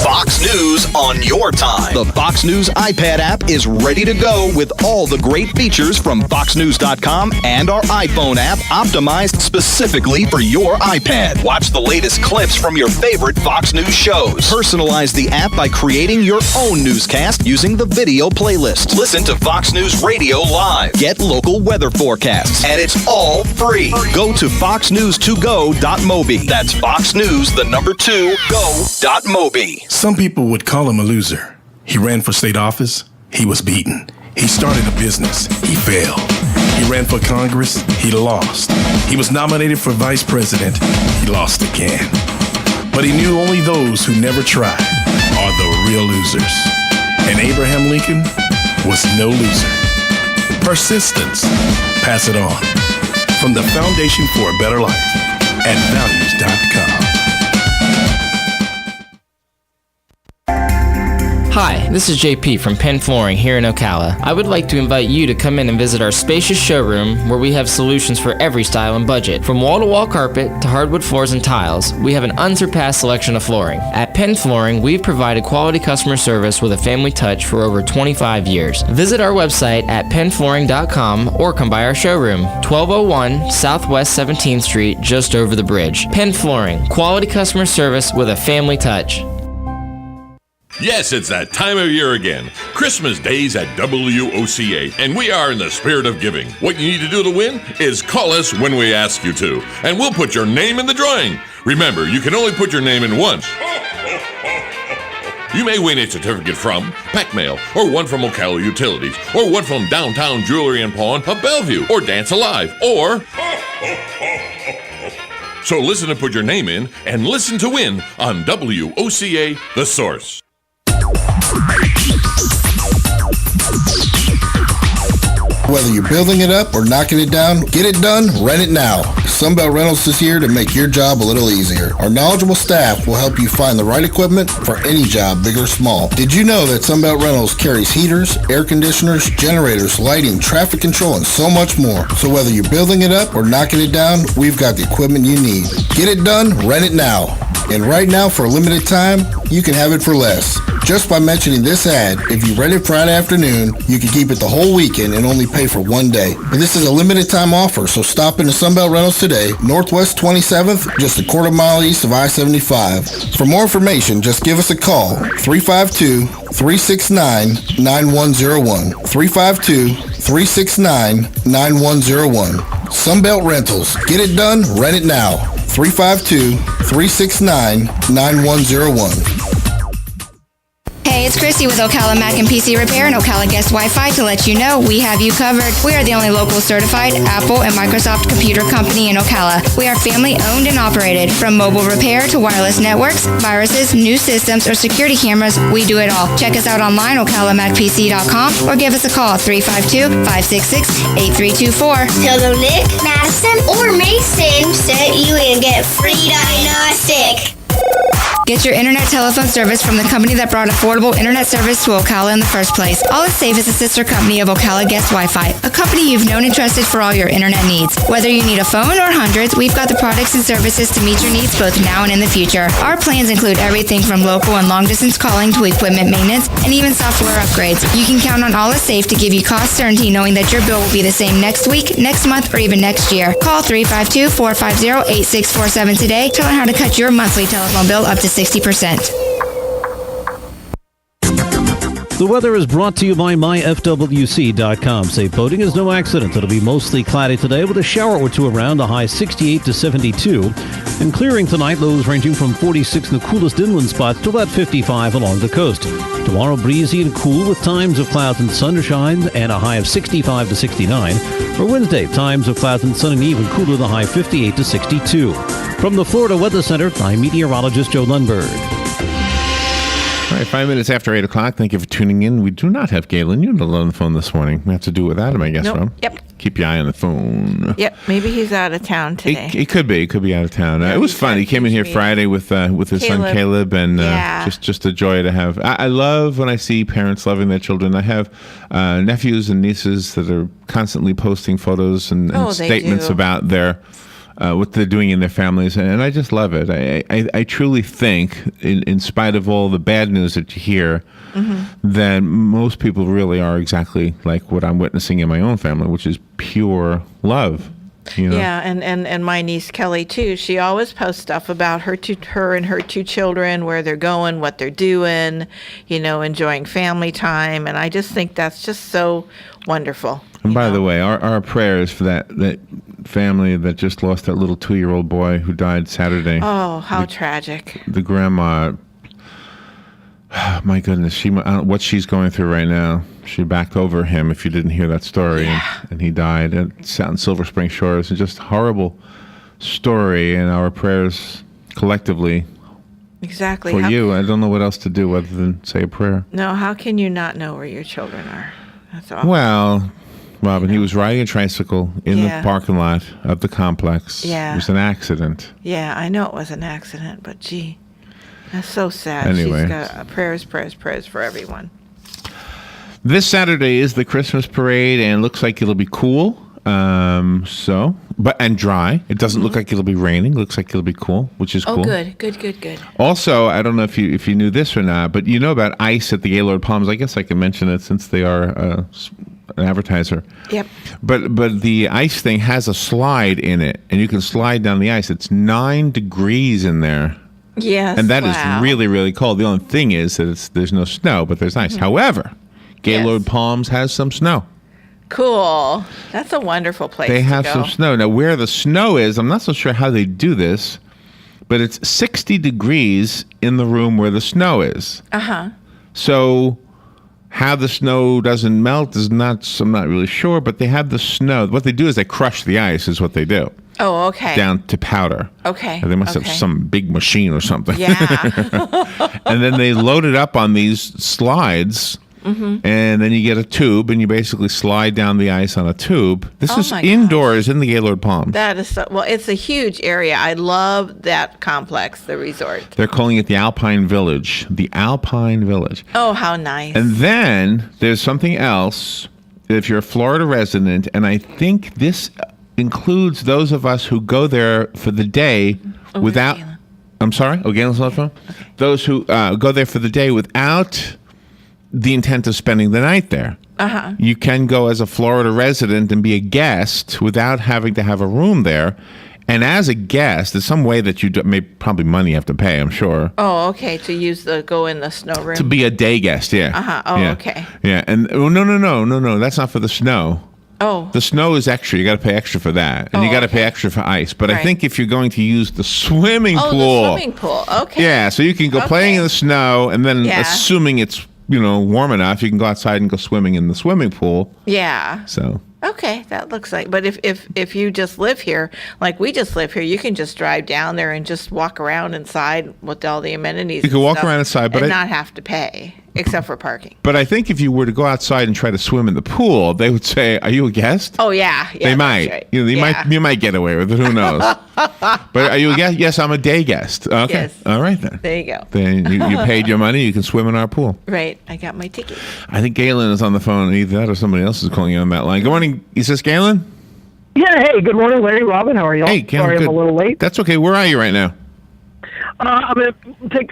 Fox News on your time. The Fox News iPad app is ready to go with all the great features from FoxNews.com and our iPhone app optimized specifically for your iPad. Watch the latest clips from your favorite Fox News shows. Personalize the app by creating your own newscast using the video playlist. Listen to Fox News Radio live. Get local weather forecasts. And it's all free. Go to foxnews2go.mobi. That's foxnews2go.mobi. Some people would call him a loser. He ran for state office. He was beaten. He started a business. He failed. He ran for Congress. He lost. He was nominated for vice president. He lost again. But he knew only those who never tried are the real losers. And Abraham Lincoln was no loser. Persistence. Pass it on. From the Foundation for a Better Life at values.com. Hi, this is JP from Penn Flooring here in Ocala. I would like to invite you to come in and visit our spacious showroom where we have solutions for every style and budget. From wall-to-wall carpet to hardwood floors and tiles, we have an unsurpassed selection of flooring. At Penn Flooring, we've provided quality customer service with a family touch for over 25 years. Visit our website at pennflooring.com or come by our showroom, 1201 Southwest 17th Street, just over the bridge. Penn Flooring, quality customer service with a family touch. Yes, it's that time of year again. Christmas Days at WOCA, and we are in the spirit of giving. What you need to do to win is call us when we ask you to, and we'll put your name in the drawing. Remember, you can only put your name in once. You may win a certificate from Pac Mail, or one from Ocala Utilities, or one from Downtown Jewelry and Pawn of Bellevue, or Dance Alive, or... So listen and put your name in, and listen to win on WOCA, The Source. Whether you're building it up or knocking it down, get it done, rent it now. Sunbelt Rentals is here to make your job a little easier. Our knowledgeable staff will help you find the right equipment for any job, big or small. Did you know that Sunbelt Rentals carries heaters, air conditioners, generators, lighting, traffic control, and so much more? So whether you're building it up or knocking it down, we've got the equipment you need. Get it done, rent it now. And right now, for a limited time, you can have it for less. Just by mentioning this ad, if you rent it Friday afternoon, you can keep it the whole weekend and only pay for one day. And this is a limited time offer, so stop into Sunbelt Rentals today, Northwest 27th, just a quarter mile east of I-75. For more information, just give us a call, 352-369-9101. 352-369-9101. Sunbelt Rentals. Get it done, rent it now. 352-369-9101. Hey, Hey, it's Chrissy with Ocala Mac and PC Repair and Ocala Guest Wi-Fi to let you know we have you covered. We are the only local certified Apple and Microsoft computer company in Ocala. We are family owned and operated. From mobile repair to wireless networks, viruses, new systems, or security cameras, we do it all. Check us out online, ocalamacpc.com, or give us a call, 352-566-8324. Tell them Nick, Madison, or Mason sent you and get free diagnostic. Get your internet telephone service from the company that brought affordable internet service to Ocala in the first place. All is Safe is a sister company of Ocala Guest Wi-Fi, a company you've known and trusted for all your internet needs. Whether you need a phone or hundreds, we've got the products and services to meet your needs both now and in the future. Our plans include everything from local and long-distance calling to equipment maintenance and even software upgrades. You can count on All is Safe to give you cost certainty knowing that your bill will be the same next week, next month, or even next year. Call 352-450-8647 today to learn how to cut your monthly telephone bill up to 60%. The weather is brought to you by myfwc.com. Safe boating is no accident. It'll be mostly cloudy today with a shower or two around, a high 68 to 72. And clearing tonight, lows ranging from 46 in the coolest inland spots to about 55 along the coast. Tomorrow, breezy and cool with times of clouds and sunshine and a high of 65 to 69. For Wednesday, times of clouds and sun and even cooler, the high 58 to 62. From the Florida Weather Center, I'm meteorologist Joe Lundberg. All right, 5 minutes after 8 o'clock. Thank you for tuning in. We do not have Galen Unil on the phone this morning. We have to do it without him, I guess, Nope. Rob? Yep. Keep your eye on the phone. Yep, maybe he's out of town today. He could be. He could be out of town. It was fun. He came in here Friday with his son Caleb, and just a joy to have. I love when I see parents loving their children. I have nephews and nieces that are constantly posting photos and statements about their what they're doing in their families, and I just love it. I truly think, in spite of all the bad news that you hear, that most people really are exactly like what I'm witnessing in my own family, which is pure love. You know? Yeah, and my niece Kelly too. She always posts stuff about her and her two children, where they're going, what they're doing, enjoying family time, and I just think that's just so wonderful. And by the way, our prayers for that family that just lost that little 2-year-old boy who died Saturday. Oh, how tragic! The grandma. My goodness, what she's going through right now. She backed over him, if you didn't hear that story, and he died out in Silver Spring Shores. It's just a horrible story, and our prayers collectively exactly for you. I don't know what else to do other than say a prayer. No, how can you not know where your children are? That's awful. Well, Robin, he was riding a tricycle in the parking lot of the complex. Yeah. It was an accident. Yeah, I know it was an accident, but gee, that's so sad. Anyway. She's got prayers for everyone. This Saturday is the Christmas parade, and it looks like it'll be cool. And dry. It doesn't look like it'll be raining. It looks like it'll be cool, which is cool. Oh, good. Also, I don't know if you knew this or not, but you know about ice at the Gaylord Palms. I guess I can mention it since they are an advertiser. Yep. But the ice thing has a slide in it, and you can slide down the ice. It's 9 degrees in there. Yes. And that is really, really cold. The only thing is that there's no snow, but there's ice. However, Gaylord Palms has some snow. Cool. That's a wonderful place They have to go. some snow. Now, where the snow is, I'm not so sure how they do this, but it's 60 degrees in the room where the snow is. Uh-huh. So how the snow doesn't melt I'm not really sure, but they have the snow. What they do is they crush the ice is what they do. Oh, okay. Down to powder. Okay. And they must have some big machine or something. Yeah. And then they load it up on these slides. And then you get a tube, and you basically slide down the ice on a tube. This is indoors in the Gaylord Palms. That is it's a huge area. I love that complex, the resort. They're calling it the Alpine Village. The Alpine Village. Oh, how nice. And then there's something else. If you're a Florida resident, and I think this includes those of us who go there for the day without... I'm sorry? Galen's on the phone? Okay. Those who go there for the day without the intent of spending the night there. Uh-huh. You can go as a Florida resident and be a guest without having to have a room there. And as a guest, there's some way that probably money you have to pay, I'm sure. Oh, okay. To go in the snow room. To be a day guest, yeah. Uh-huh. Oh, yeah. okay. Yeah. And no. That's not for the snow. Oh. The snow is extra. You got to pay extra for that. And you got to pay extra for ice. But I think if you're going to use the swimming pool. The swimming pool. Okay. Yeah. So you can go playing in the snow, and then assuming it's warm enough, you can go outside and go swimming in the swimming pool. Yeah. So. Okay, that looks like. But if you just live here, like we just live here, you can just drive down there and just walk around inside with all the amenities. You can walk around inside, but not have to pay except for parking. But I think if you were to go outside and try to swim in the pool, they would say, "Are you a guest?" Oh yeah, they might. Right. You might get away with it. Who knows? But are you a guest? Yes, I'm a day guest. Okay, yes. All right then. There you go. Then you paid your money. You can swim in our pool. Right. I got my ticket. I think Galen is on the phone. Either that or somebody else is calling you on that line. Good morning. Is this Galen? Yeah. Hey. Good morning, Larry. Robin. How are you? Hey, Galen. Sorry, good. I'm a little late. That's okay. Where are you right now? I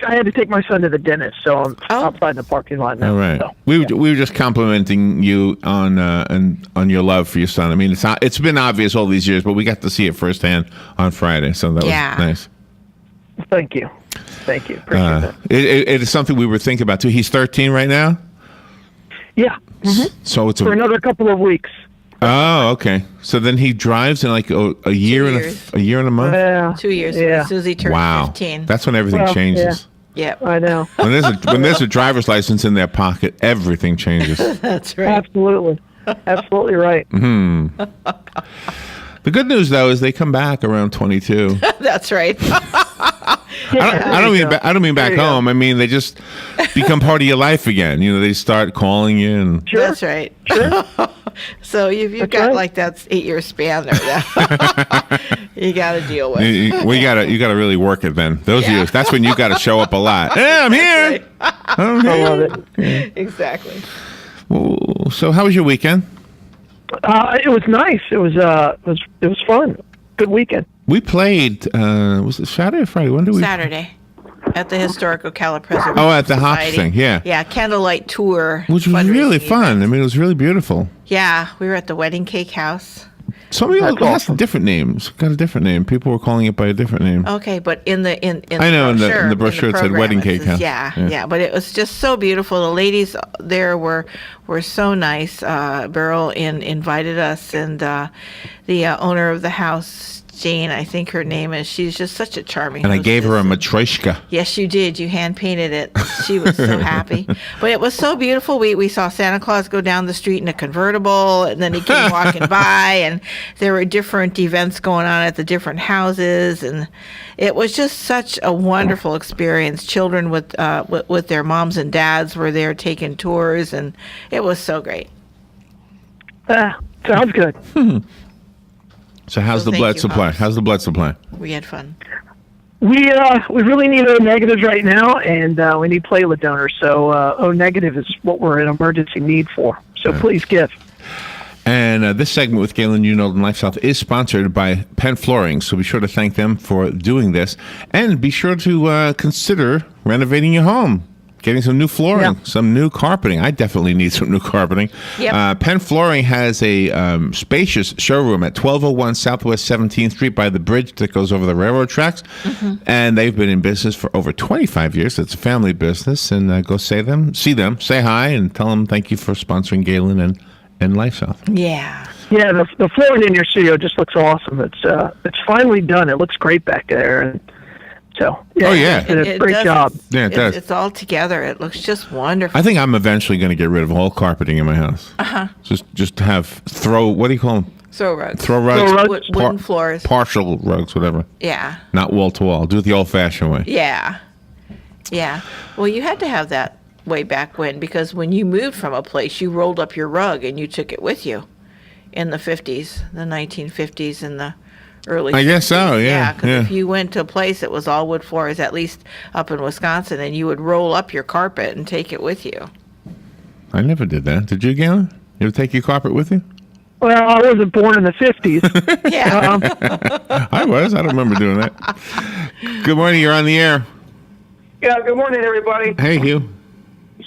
had to take my son to the dentist, so I'm outside the parking lot now. All right. So, we were just complimenting you on your love for your son. I mean, it's been obvious all these years, but we got to see it firsthand on Friday, so that was nice. Thank you. Appreciate that. It is something we were thinking about too. He's 13 right now. Yeah. Mm-hmm. So it's for another couple of weeks. Oh, okay. So then he drives in like a year and a year and a month. 2 years. Yeah. Susie turned 15. That's when everything changes. Yeah. I know. When there's a driver's license in their pocket, everything changes. That's right. Absolutely right. Mm-hmm. The good news though is they come back around 22. That's right. I don't mean back home. I mean they just become part of your life again. They start calling you. And Sure. That's right. Sure. So you've got like that 8-year span there that you got to deal with. You got to really work it then. Those years. That's when you got to show up a lot. Yeah, I'm here. I'm here. I love it. Exactly. So how was your weekend? It was nice. It was fun. Good weekend. We played. Was it Saturday or Friday? When did we? Saturday. At the Historic Ocala Preservation Oh, at the Hops Society. thing, yeah. Yeah, candlelight tour. Which was really fun. I mean, it was really beautiful. Yeah, we were at the Wedding Cake House. Some of you has different names. Got a different name. People were calling it by a different name. Okay, but in the brochure it said Wedding Cake House. Yeah, but it was just so beautiful. The ladies there were so nice. Beryl invited us, and the owner of the house, Jane, I think her name is. She's just such a charming. And I gave her a matryoshka. Yes, you did. You hand painted it. She was so happy. But it was so beautiful. We saw Santa Claus go down the street in a convertible, and then he came walking by, and there were different events going on at the different houses, and it was just such a wonderful experience. Children with their moms and dads were there taking tours, and it was so great. Sounds good. So how's the blood supply? How's the blood supply? We had fun. We really need O negatives right now, and we need platelet donors. So O negative is what we're in emergency need for. So please give. And this segment with Galen Unold and Life South is sponsored by Penn Flooring. So be sure to thank them for doing this, and be sure to consider renovating your home. Getting some new flooring, some new carpeting. I definitely need some new carpeting. Yep. Penn Flooring has a spacious showroom at 1201 Southwest 17th Street by the bridge that goes over the railroad tracks. Mm-hmm. And they've been in business for over 25 years. It's a family business. And go see them, say hi, and tell them thank you for sponsoring Galen and Life South. Yeah. Yeah, the flooring in your studio just looks awesome. It's finally done. It looks great back there. And so, great job. Yeah, it does. It's all together. It looks just wonderful. I think I'm eventually going to get rid of all carpeting in my house. Uh-huh. Just what do you call them? Throw rugs. Wooden floors. Partial rugs, whatever. Yeah. Not wall to wall. Do it the old-fashioned way. Yeah. Yeah. Well, you had to have that way back when, because when you moved from a place, you rolled up your rug and you took it with you in the 50s, the 1950s and the early 60s. I guess so, yeah. Because if you went to a place that was all wood floors, at least up in Wisconsin, and you would roll up your carpet and take it with you. I never did that. Did you, Galen? You ever take your carpet with you? Well, I wasn't born in the 50s. Yeah. I was. I don't remember doing that. Good morning. You're on the air. Yeah, good morning, everybody. Hey, Hugh.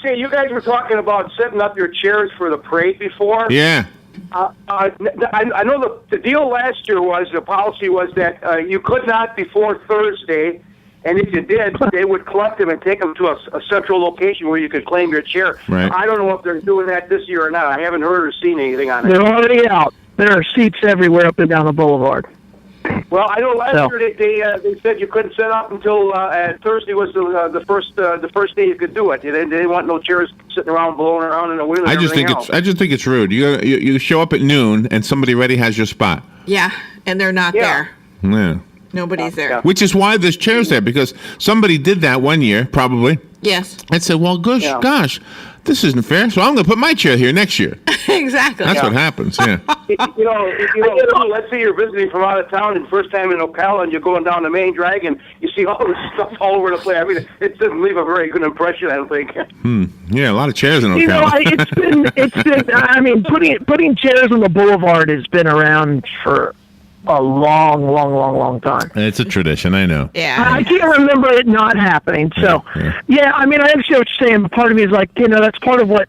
See, you guys were talking about setting up your chairs for the parade before. Yeah. I know the deal last year was, the policy was that you could not before Thursday, and if you did, they would collect them and take them to a central location where you could claim your chair. Right. I don't know if they're doing that this year or not. I haven't heard or seen anything on it. They're already out. There are seats everywhere up and down the boulevard. Well, I know last year they said you couldn't set up until Thursday was the first day you could do it. They didn't want no chairs sitting around blowing around in the wind. I just think it's rude. You show up at noon and somebody already has your spot. Yeah, and they're not there. Yeah. Nobody's there. Which is why there's chairs there, because somebody did that one year, probably. Yes. And said, well, gosh, this isn't fair, so I'm going to put my chair here next year. Exactly. That's what happens, yeah. Let's say you're visiting from out of town and first time in Ocala and you're going down the main drag and you see all this stuff all over the place. I mean, it doesn't leave a very good impression, I don't think. Yeah, a lot of chairs in Ocala. You know, it's been. I mean, putting chairs on the boulevard has been around for a long time. It's a tradition, I know. Yeah. I can't remember it not happening. So, yeah, I mean, I understand what you're saying, but part of me is like, that's part of what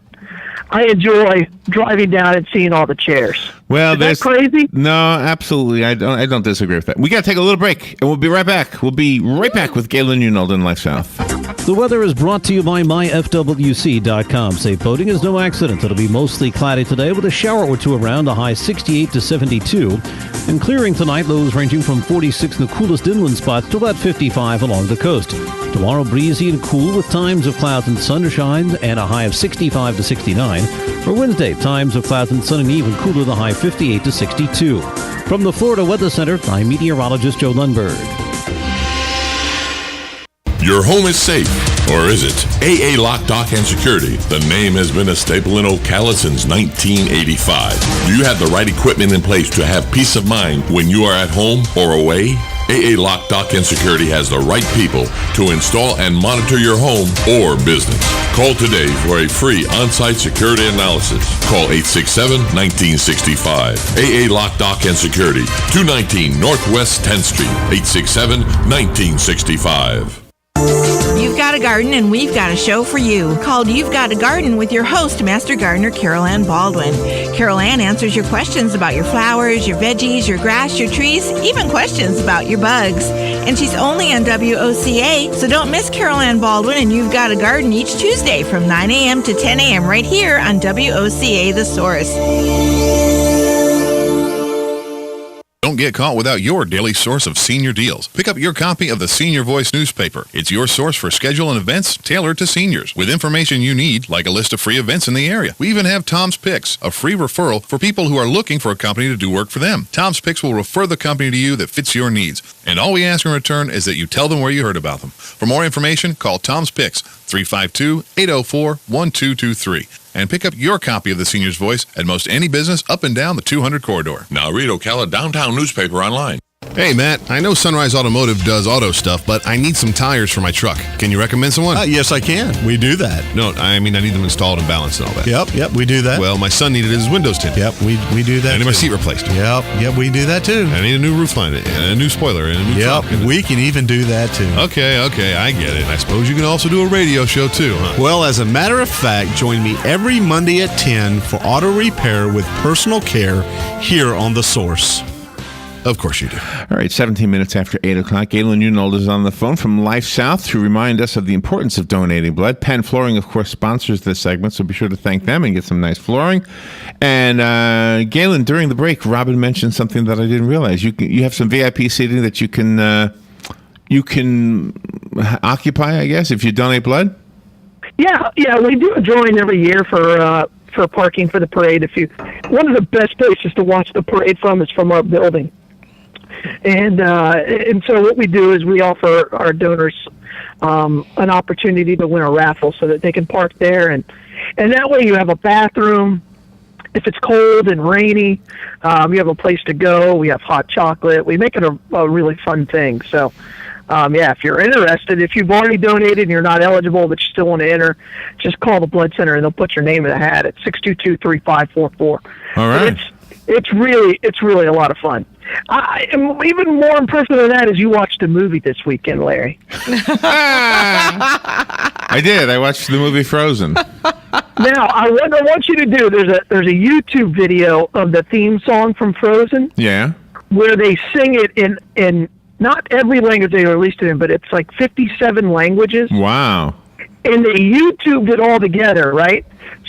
I enjoy, driving down and seeing all the chairs. Well, is that crazy? No, absolutely. I don't disagree with that. We got to take a little break, and we'll be right back. We'll be right back with Galen Unald in Life South. The weather is brought to you by myfwc.com. Safe boating is no accident. It'll be mostly cloudy today with a shower or two around, a high 68 to 72. And clearing tonight, lows ranging from 46 in the coolest inland spots to about 55 along the coast. Tomorrow, breezy and cool with times of clouds and sunshine and a high of 65 to 69. For Wednesday, times of clouds and sun and even cooler, the high 58 to 62. From the Florida Weather Center, I'm meteorologist Joe Lundberg. Your home is safe, or is it? AA Lock, Dock, and Security. The name has been a staple in Ocala since 1985. Do you have the right equipment in place to have peace of mind when you are at home or away? AA Lock, Dock, and Security has the right people to install and monitor your home or business. Call today for a free on-site security analysis. Call 867-1965. AA Lock, Dock, and Security, 219 Northwest 10th Street, 867-1965. You've got a garden and we've got a show for you called You've Got a Garden with your host, Master Gardener Carol Ann Baldwin. Carol Ann answers your questions about your flowers, your veggies, your grass, your trees, even questions about your bugs. And she's only on WOCA, so don't miss Carol Ann Baldwin and You've Got a Garden each Tuesday from 9 a.m. to 10 a.m. right here on WOCA The Source. Don't get caught without your daily source of senior deals. Pick up your copy of the Senior Voice newspaper. It's your source for schedule and events tailored to seniors, with information you need, like a list of free events in the area. We even have Tom's Picks, a free referral for people who are looking for a company to do work for them. Tom's Picks will refer the company to you that fits your needs. And all we ask in return is that you tell them where you heard about them. For more information, call Tom's Picks, 352-804-1223. And pick up your copy of the Senior's Voice at most any business up and down the 200 corridor. Now read Ocala Downtown newspaper online. Hey, Matt, I know Sunrise Automotive does auto stuff, but I need some tires for my truck. Can you recommend someone? Yes, I can. We do that. No, I mean, I need them installed and balanced and all that. Yep, we do that. Well, my son needed his windows tinted. Yep, we do that. I need my seat replaced. Yep, we do that too. I need a new roof line, and a new spoiler, and a new trunk. We can even do that too. Okay, I get it. I suppose you can also do a radio show too, huh? Well, as a matter of fact, join me every Monday at 10 for auto repair with personal care here on The Source. Of course you do. All right, 17 minutes after 8 o'clock. Galen Unald is on the phone from Life South to remind us of the importance of donating blood. Penn Flooring, of course, sponsors this segment, so be sure to thank them and get some nice flooring. And Galen, during the break, Robin mentioned something that I didn't realize. You have some VIP seating that you can occupy, I guess, if you donate blood? Yeah, we do a drawing every year for parking for the parade. One of the best places to watch the parade from is from our building. And so what we do is we offer our donors an opportunity to win a raffle so that they can park there, and that way you have a bathroom. If it's cold and rainy, you have a place to go. We have hot chocolate. We make it a really fun thing. So, if you're interested, if you've already donated and you're not eligible but you still want to enter, just call the blood center and they'll put your name in the hat at 622-3544. All right. It's really a lot of fun. Even more impressive than that is you watched a movie this weekend, Larry. I did. I watched the movie Frozen. Now, what I want you to do, there's a YouTube video of the theme song from Frozen. Yeah. Where they sing it in not every language they released it in, but it's like 57 languages. Wow. And they YouTubed it all together, right?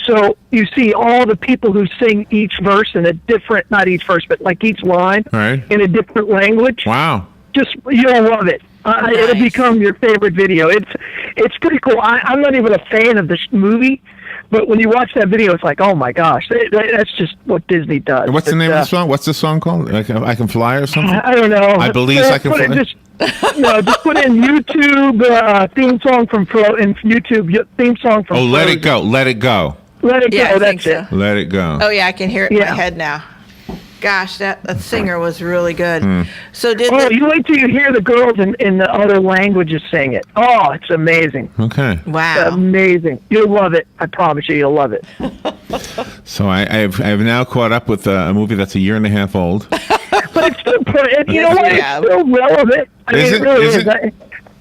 So you see all the people who sing each verse in a different, not each verse, but like each line Right. in a different language. Wow. Just, you'll love it. It'll become your favorite video. It's pretty cool. I'm not even a fan of this movie, but when you watch that video, it's like, oh my gosh, that's just what Disney does. And what's the name of the song? What's the song called? I Can Fly or something? I don't know. I Believe I Can Fly. Just put in YouTube theme song from YouTube theme song from. Oh, Let Frozen. It Go. Let It Go. Let It Go. Yeah, I think That's it. Let It Go. Oh yeah, I can hear it in my head now. Gosh, that singer was really good. So did you wait till you hear the girls in the other languages sing it. Oh, it's amazing. Okay. Wow. It's amazing. You'll love it. I promise you'll love it. So I've now caught up with a movie that's a year and a half old. But it's still, you know what? It's still relevant. I mean, it really is.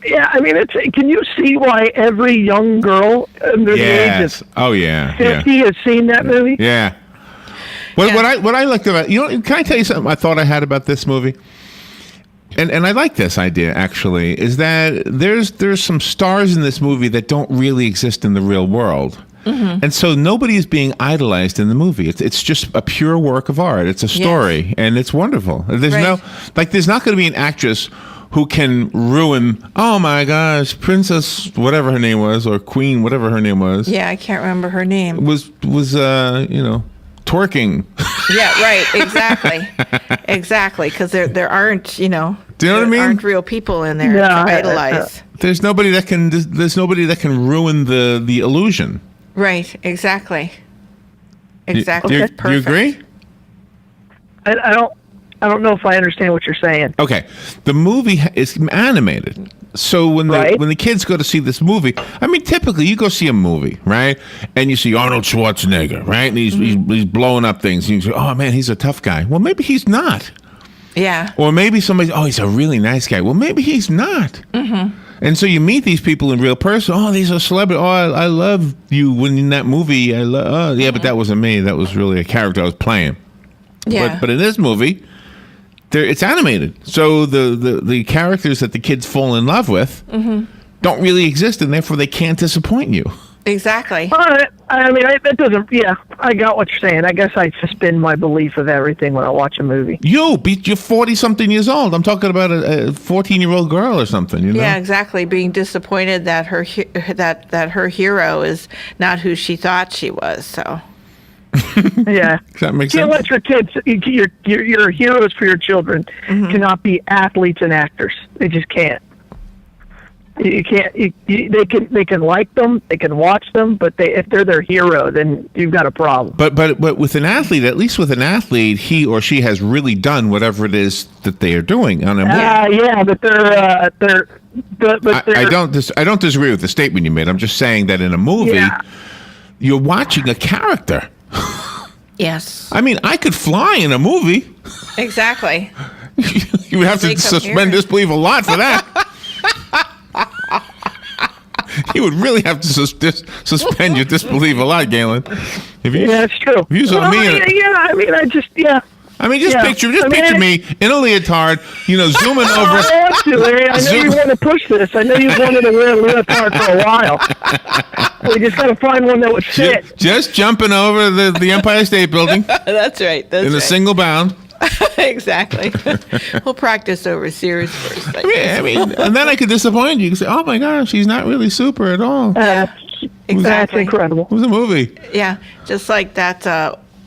Yeah, I mean, can you see why every young girl under the age of Oh yeah. 50 has seen that movie? Yeah. What I liked about can I tell you something I thought I had about this movie? And I like this idea actually, is that there's some stars in this movie that don't really exist in the real world. Mm-hmm. And so nobody is being idolized in the movie. It's just a pure work of art. It's a story, and it's wonderful. There's there's not going to be an actress who can ruin, oh my gosh, Princess whatever her name was, or Queen whatever her name was. Yeah, I can't remember her name. Was twerking. Yeah, right. Exactly. Because there aren't, do you know what I mean? Aren't real people in there to idolize. There's nobody that can ruin the illusion. Right. Exactly. Do you Perfect. agree? I don't know if I understand what you're saying. Okay, the movie is animated. So when the kids go to see this movie, I mean, typically you go see a movie, right? And you see Arnold Schwarzenegger, right? And he's blowing up things. And you say, oh man, he's a tough guy. Well, maybe he's not. Yeah. Or maybe somebody, oh, he's a really nice guy. Well, maybe he's not. Mm-hmm. And so you meet these people in real person. Oh, these are celebrities. Oh, I love you when in that movie. But that wasn't me. That was really a character I was playing. Yeah. But in this movie, it's animated, so the characters that the kids fall in love with don't really exist, and therefore they can't disappoint you. Exactly. I mean, that doesn't. Yeah, I got what you're saying. I guess I suspend my belief of everything when I watch a movie. You're 40-something years old. I'm talking about a 14-year-old girl or something. You know? Yeah, exactly. Being disappointed that her her hero is not who she thought she was. So. Yeah. Does that make sense? You can't let your kids, your heroes for your children cannot be athletes and actors. They just can't. You can't. They can like them, they can watch them, but if they're their hero, then you've got a problem. But with an athlete, at least with an athlete, he or she has really done whatever it is that they are doing on a movie. Yeah, but they're. I don't disagree with the statement you made. I'm just saying that in a movie, you're watching a character. Yes. I mean, I could fly in a movie. Exactly. You would have to suspend disbelief a lot for that. You would really have to suspend your disbelief a lot, Galen. That's true. If you saw me, picture me in a leotard, zooming over. I know you want to push this. I know you wanted to wear a leotard for a while. We just got to find one that would fit. Just jumping over the Empire State Building. That's right. In a single bound. Exactly. We'll practice over series first. I mean, and then I could disappoint you. You can say, "Oh my gosh, she's not really super at all." Exactly. That's incredible. It was a movie. Yeah, just like that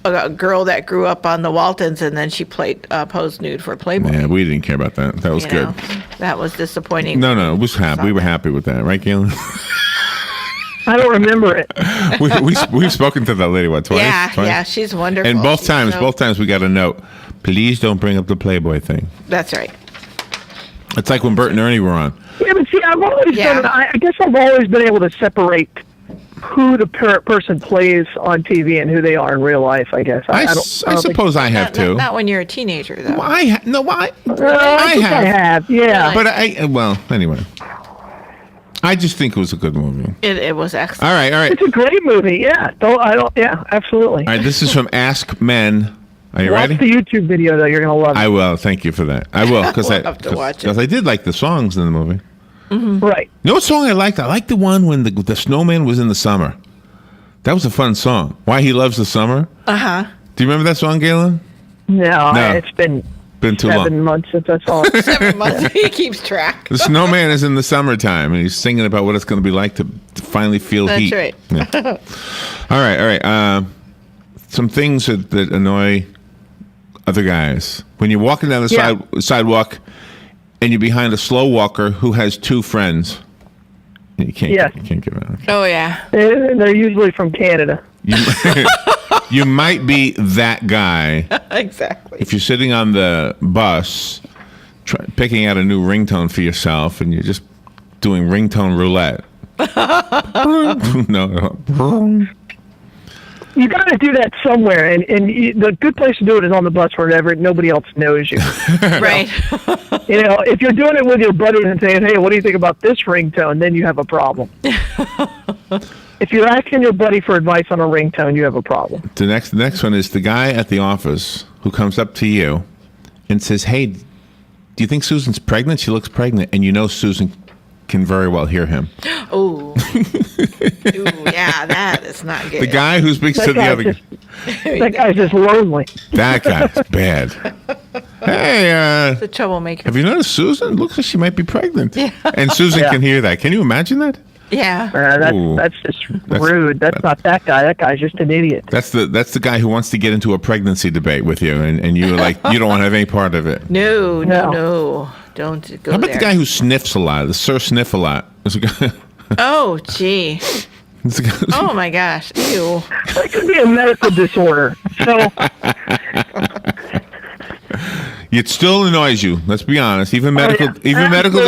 a girl that grew up on the Waltons and then she posed nude for Playboy. Yeah, we didn't care about that. That was good. That was disappointing. No, it was happy. We were happy with that, right, Galen? I don't remember it. We've spoken to that lady twice. Yeah, she's wonderful. And both times we got a note. Please don't bring up the Playboy thing. That's right. It's like when Bert and Ernie were on. Yeah, but see, I've always done. I guess I've always been able to separate who the person plays on TV and who they are in real life. I guess. I suppose I have too. Not when you're a teenager, though. I have. Yeah. But anyway. I just think it was a good movie. It was excellent. All right. It's a great movie. Yeah. Yeah, absolutely. All right. This is from Ask Men. Are you ready? Watch the YouTube video, though. You're going to love it. I will. Thank you for that. I will, because I did like the songs in the movie. Mm-hmm. Right. You know what song I liked? I liked the one when the snowman was in the summer. That was a fun song. Why He Loves the Summer. Uh-huh. Do you remember that song, Galen? No. It's been too 7 months since I saw it. 7 months. He keeps track. The snowman is in the summertime, and he's singing about what it's going to be like to finally feel heat. That's right. Yeah. All right. Some things that annoy other guys. When you're walking down the sidewalk and you're behind a slow walker who has 2 friends. You can't give it up. Oh, yeah. They're usually from Canada. You might be that guy. Exactly. If you're sitting on the bus picking out a new ringtone for yourself and you're just doing ringtone roulette. No. You got to do that somewhere, and the good place to do it is on the bus wherever nobody else knows you. Right. If you're doing it with your buddies and saying, "Hey, what do you think about this ringtone?" then you have a problem. If you're asking your buddy for advice on a ringtone, you have a problem. The next one is the guy at the office who comes up to you and says, "Hey, do you think Susan's pregnant? She looks pregnant," and you know Susan can very well hear him. Ooh. Ooh, yeah, that is not good. The guy who speaks to the other guy. That guy's just lonely. That guy's bad. Hey, the troublemaker. Have you noticed Susan? Looks like she might be pregnant. Yeah. And Susan can hear that. Can you imagine that? Yeah. That's just rude. That's not that guy. That guy's just an idiot. That's the guy who wants to get into a pregnancy debate with you, and you're like, you don't want to have any part of it. No. Don't go How about there. the guy who sniffs a lot? The Sir Sniff a lot. Oh, gee. Oh, my gosh. Ew. That could be a medical disorder. So It still annoys you. Let's be honest. Even medical medical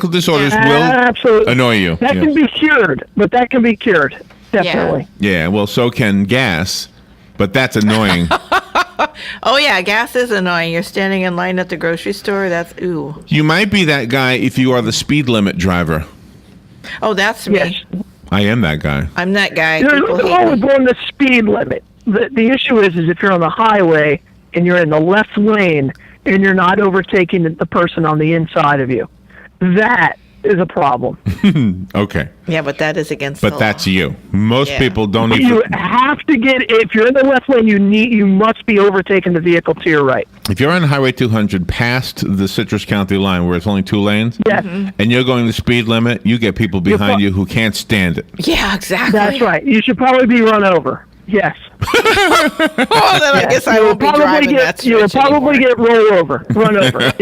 disorders will annoy you. That can be cured, definitely. Yeah. Well, so can gas, but that's annoying. Oh, yeah, gas is annoying. You're standing in line at the grocery store. That's ooh. You might be that guy if you are the speed limit driver. Oh, that's me. Yes. I am that guy. I'm that guy. You're People hate always me. going the speed limit. The issue is if you're on the highway and you're in the left lane and you're not overtaking the person on the inside of you. That is a problem. Okay. Yeah, but that is against the But that's you. Most people don't even. You have to if you're in the left lane, you must be overtaking the vehicle to your right. If you're on Highway 200 past the Citrus County line where it's only 2 lanes, and you're going the speed limit, you get people behind you who can't stand it. Yeah, exactly. That's right. You should probably be run over. Yes. Oh, then I guess I won't be driving that You will stretch probably anymore. get run over.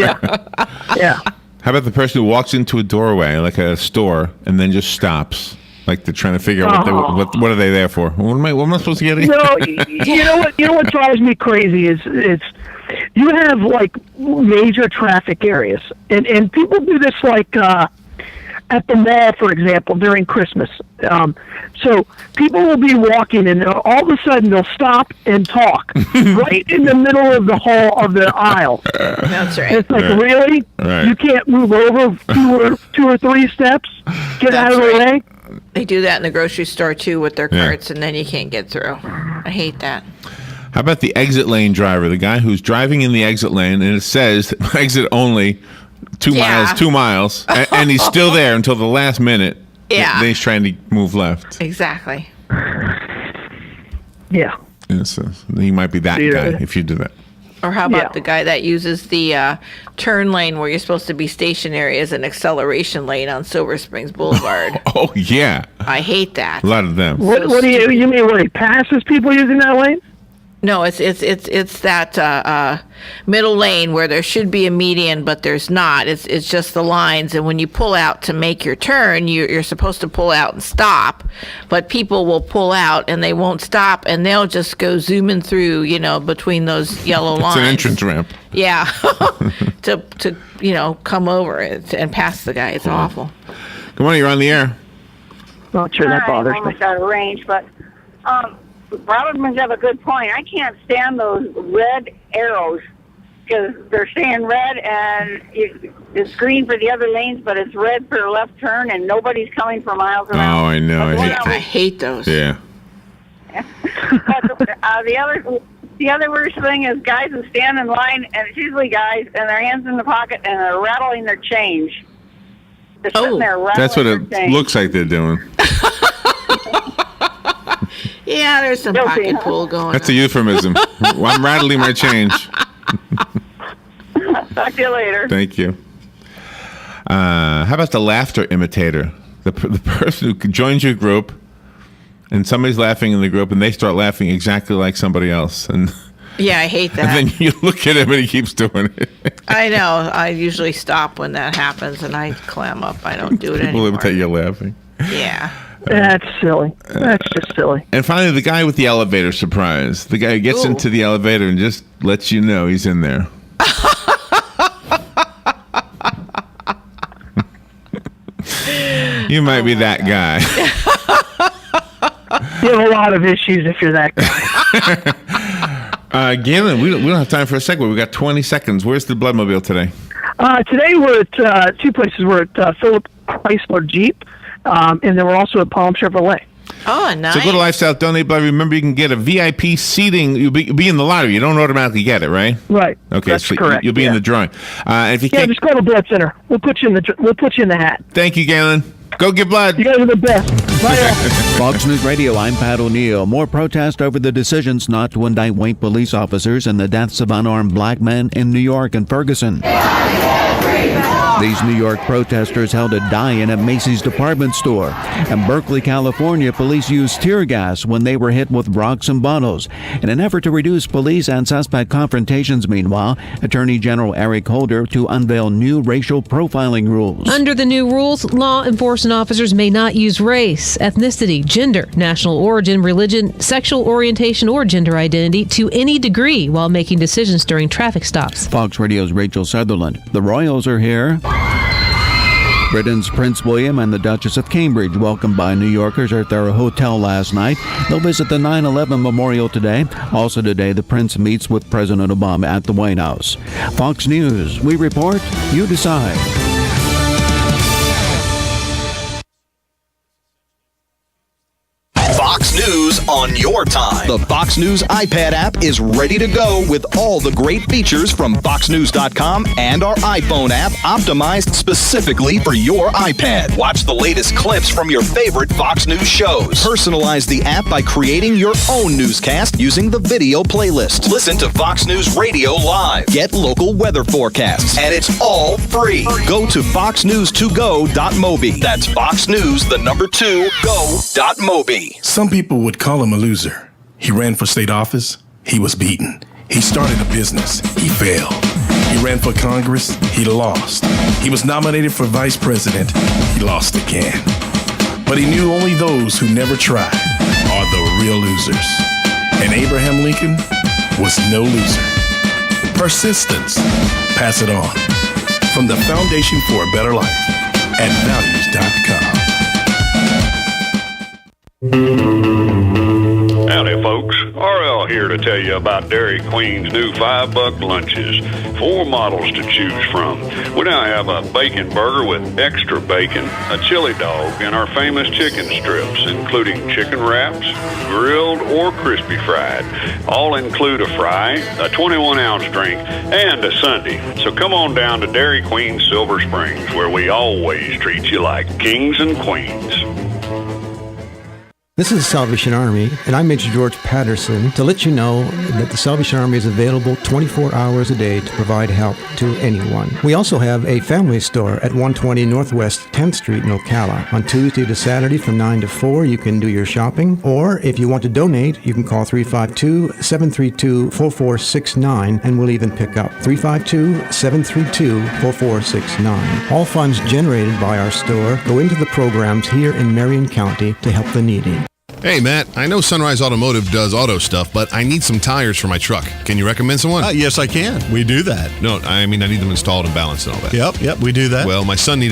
Yeah. How about the person who walks into a doorway, like a store, and then just stops? Like they're trying to figure out what are they there for? What am I supposed to get? No, you know what drives me crazy is you have like major traffic areas, and people do this like at the mall, for example, during Christmas. So people will be walking, and all of a sudden they'll stop and talk right in the middle of the hall of the aisle. That's right. It's like, really? Right. You can't move over two or three steps? Get out of the way? They do that in the grocery store, too, with their carts, and then you can't get through. I hate that. How about the exit lane driver, the guy who's driving in the exit lane, and it says exit only 2 miles, and he's still there until the last minute. Yeah. Then he's trying to move left. Exactly. Yeah. So he might be that guy if you do that. Or how about the guy that uses the turn lane where you're supposed to be stationary as an acceleration lane on Silver Springs Boulevard? Oh, yeah. I hate that. A lot of them. What do you mean where he passes people using that lane? No, it's that middle lane where there should be a median, but there's not. It's just the lines, and when you pull out to make your turn, you're supposed to pull out and stop, but people will pull out and they won't stop, and they'll just go zooming through, between those yellow lines. It's an entrance ramp. Yeah, to come over it and pass the guy. It's awful. Good morning. You're on the air. Not sure that bothers I'm almost out of range, but Robert brings up a good point. I can't stand those red arrows because they're saying red and it's green for the other lanes, but it's red for a left turn and nobody's coming for miles around. Oh, I know. I hate those. Yeah. But the other worst thing is guys who stand in line, and it's usually guys, and their hands in the pocket, and they're rattling their change. They're sitting there rattling That's what their it change. looks like they're doing. Yeah, there's some pocket pool going That's a euphemism. Well, I'm rattling my change. Talk to you later. Thank you. How about the laughter imitator? The person who joins your group, and somebody's laughing in the group, and they start laughing exactly like somebody else, and Yeah, I hate that. and then you look at him and he keeps doing it. I know. I usually stop when that happens, and I clam up. I don't do it People anymore. imitate you laughing. Yeah. That's silly. That's just silly. And finally, the guy with the elevator surprise. The guy who gets into the elevator and just lets you know he's in there. You might be that guy. You have a lot of issues if you're that guy. Galen, we don't have time for a segment. We got 20 seconds. Where's the Bloodmobile today? Today we're at two places. We're at Philip Chrysler Jeep, and then we're also at Palm Chevrolet. Oh, nice. So go to Lifestyle Donate Blood. Remember, you can get a VIP seating. You'll be in the lottery. You don't automatically get it, right? Right. Okay, That's so correct. you'll be in the drawing. If you Yeah, can't, just go to Blood Center. We'll put you in the hat. thank you, Galen. Go give blood. You guys are the best. Bye, all. Fox News Radio, I'm Pat O'Neill. More protest over the decisions not to indict white police officers and the deaths of unarmed black men in New York and Ferguson. These New York protesters held a die-in at Macy's department store. In Berkeley, California, police used tear gas when they were hit with rocks and bottles. In an effort to reduce police and suspect confrontations, meanwhile, Attorney General Eric Holder to unveil new racial profiling rules. Under the new rules, law enforcement officers may not use race, ethnicity, gender, national origin, religion, sexual orientation, or gender identity to any degree while making decisions during traffic stops. Fox Radio's Rachel Sutherland. The Royals are here. Britain's Prince William and the Duchess of Cambridge, welcomed by New Yorkers at their hotel last night. They'll visit the 9/11 memorial today. Also today, the Prince meets with President Obama at the White House. Fox News, we report, you decide. Fox News on your time. The Fox News iPad app is ready to go with all the great features from FoxNews.com and our iPhone app optimized specifically for your iPad. Watch the latest clips from your favorite Fox News shows. Personalize the app by creating your own newscast using the video playlist. Listen to Fox News Radio live. Get local weather forecasts. And it's all free. Go to foxnews2go.mobi. That's foxnews2go.mobi. Some people would call him a loser. He ran for state office. He was beaten. He started a business. He failed. He ran for Congress. He lost. He was nominated for vice president. He lost again. But he knew only those who never tried are the real losers. And Abraham Lincoln was no loser. Persistence. Pass it on. From the Foundation for a Better Life at values.com. Howdy, folks. RL here to tell you about Dairy Queen's new $5 lunches. 4 models to choose from. We now have a bacon burger with extra bacon, a chili dog, and our famous chicken strips, including chicken wraps, grilled or crispy fried. All include a fry, a 21-ounce drink, and a sundae. So come on down to Dairy Queen Silver Springs, where we always treat you like kings and queens. This is the Salvation Army, and I'm Major George Patterson to let you know that the Salvation Army is available 24 hours a day to provide help to anyone. We also have a family store at 120 Northwest 10th Street in Ocala. On Tuesday to Saturday from 9 to 4, you can do your shopping, or if you want to donate, you can call 352-732-4469, and we'll even pick up 352-732-4469. All funds generated by our store go into the programs here in Marion County to help the needy. Hey, Matt, I know Sunrise Automotive does auto stuff, but I need some tires for my truck. Can you recommend someone? Yes, I can. We do that. No, I mean, I need them installed and balanced and all that. Yep, we do that. Well, my son needed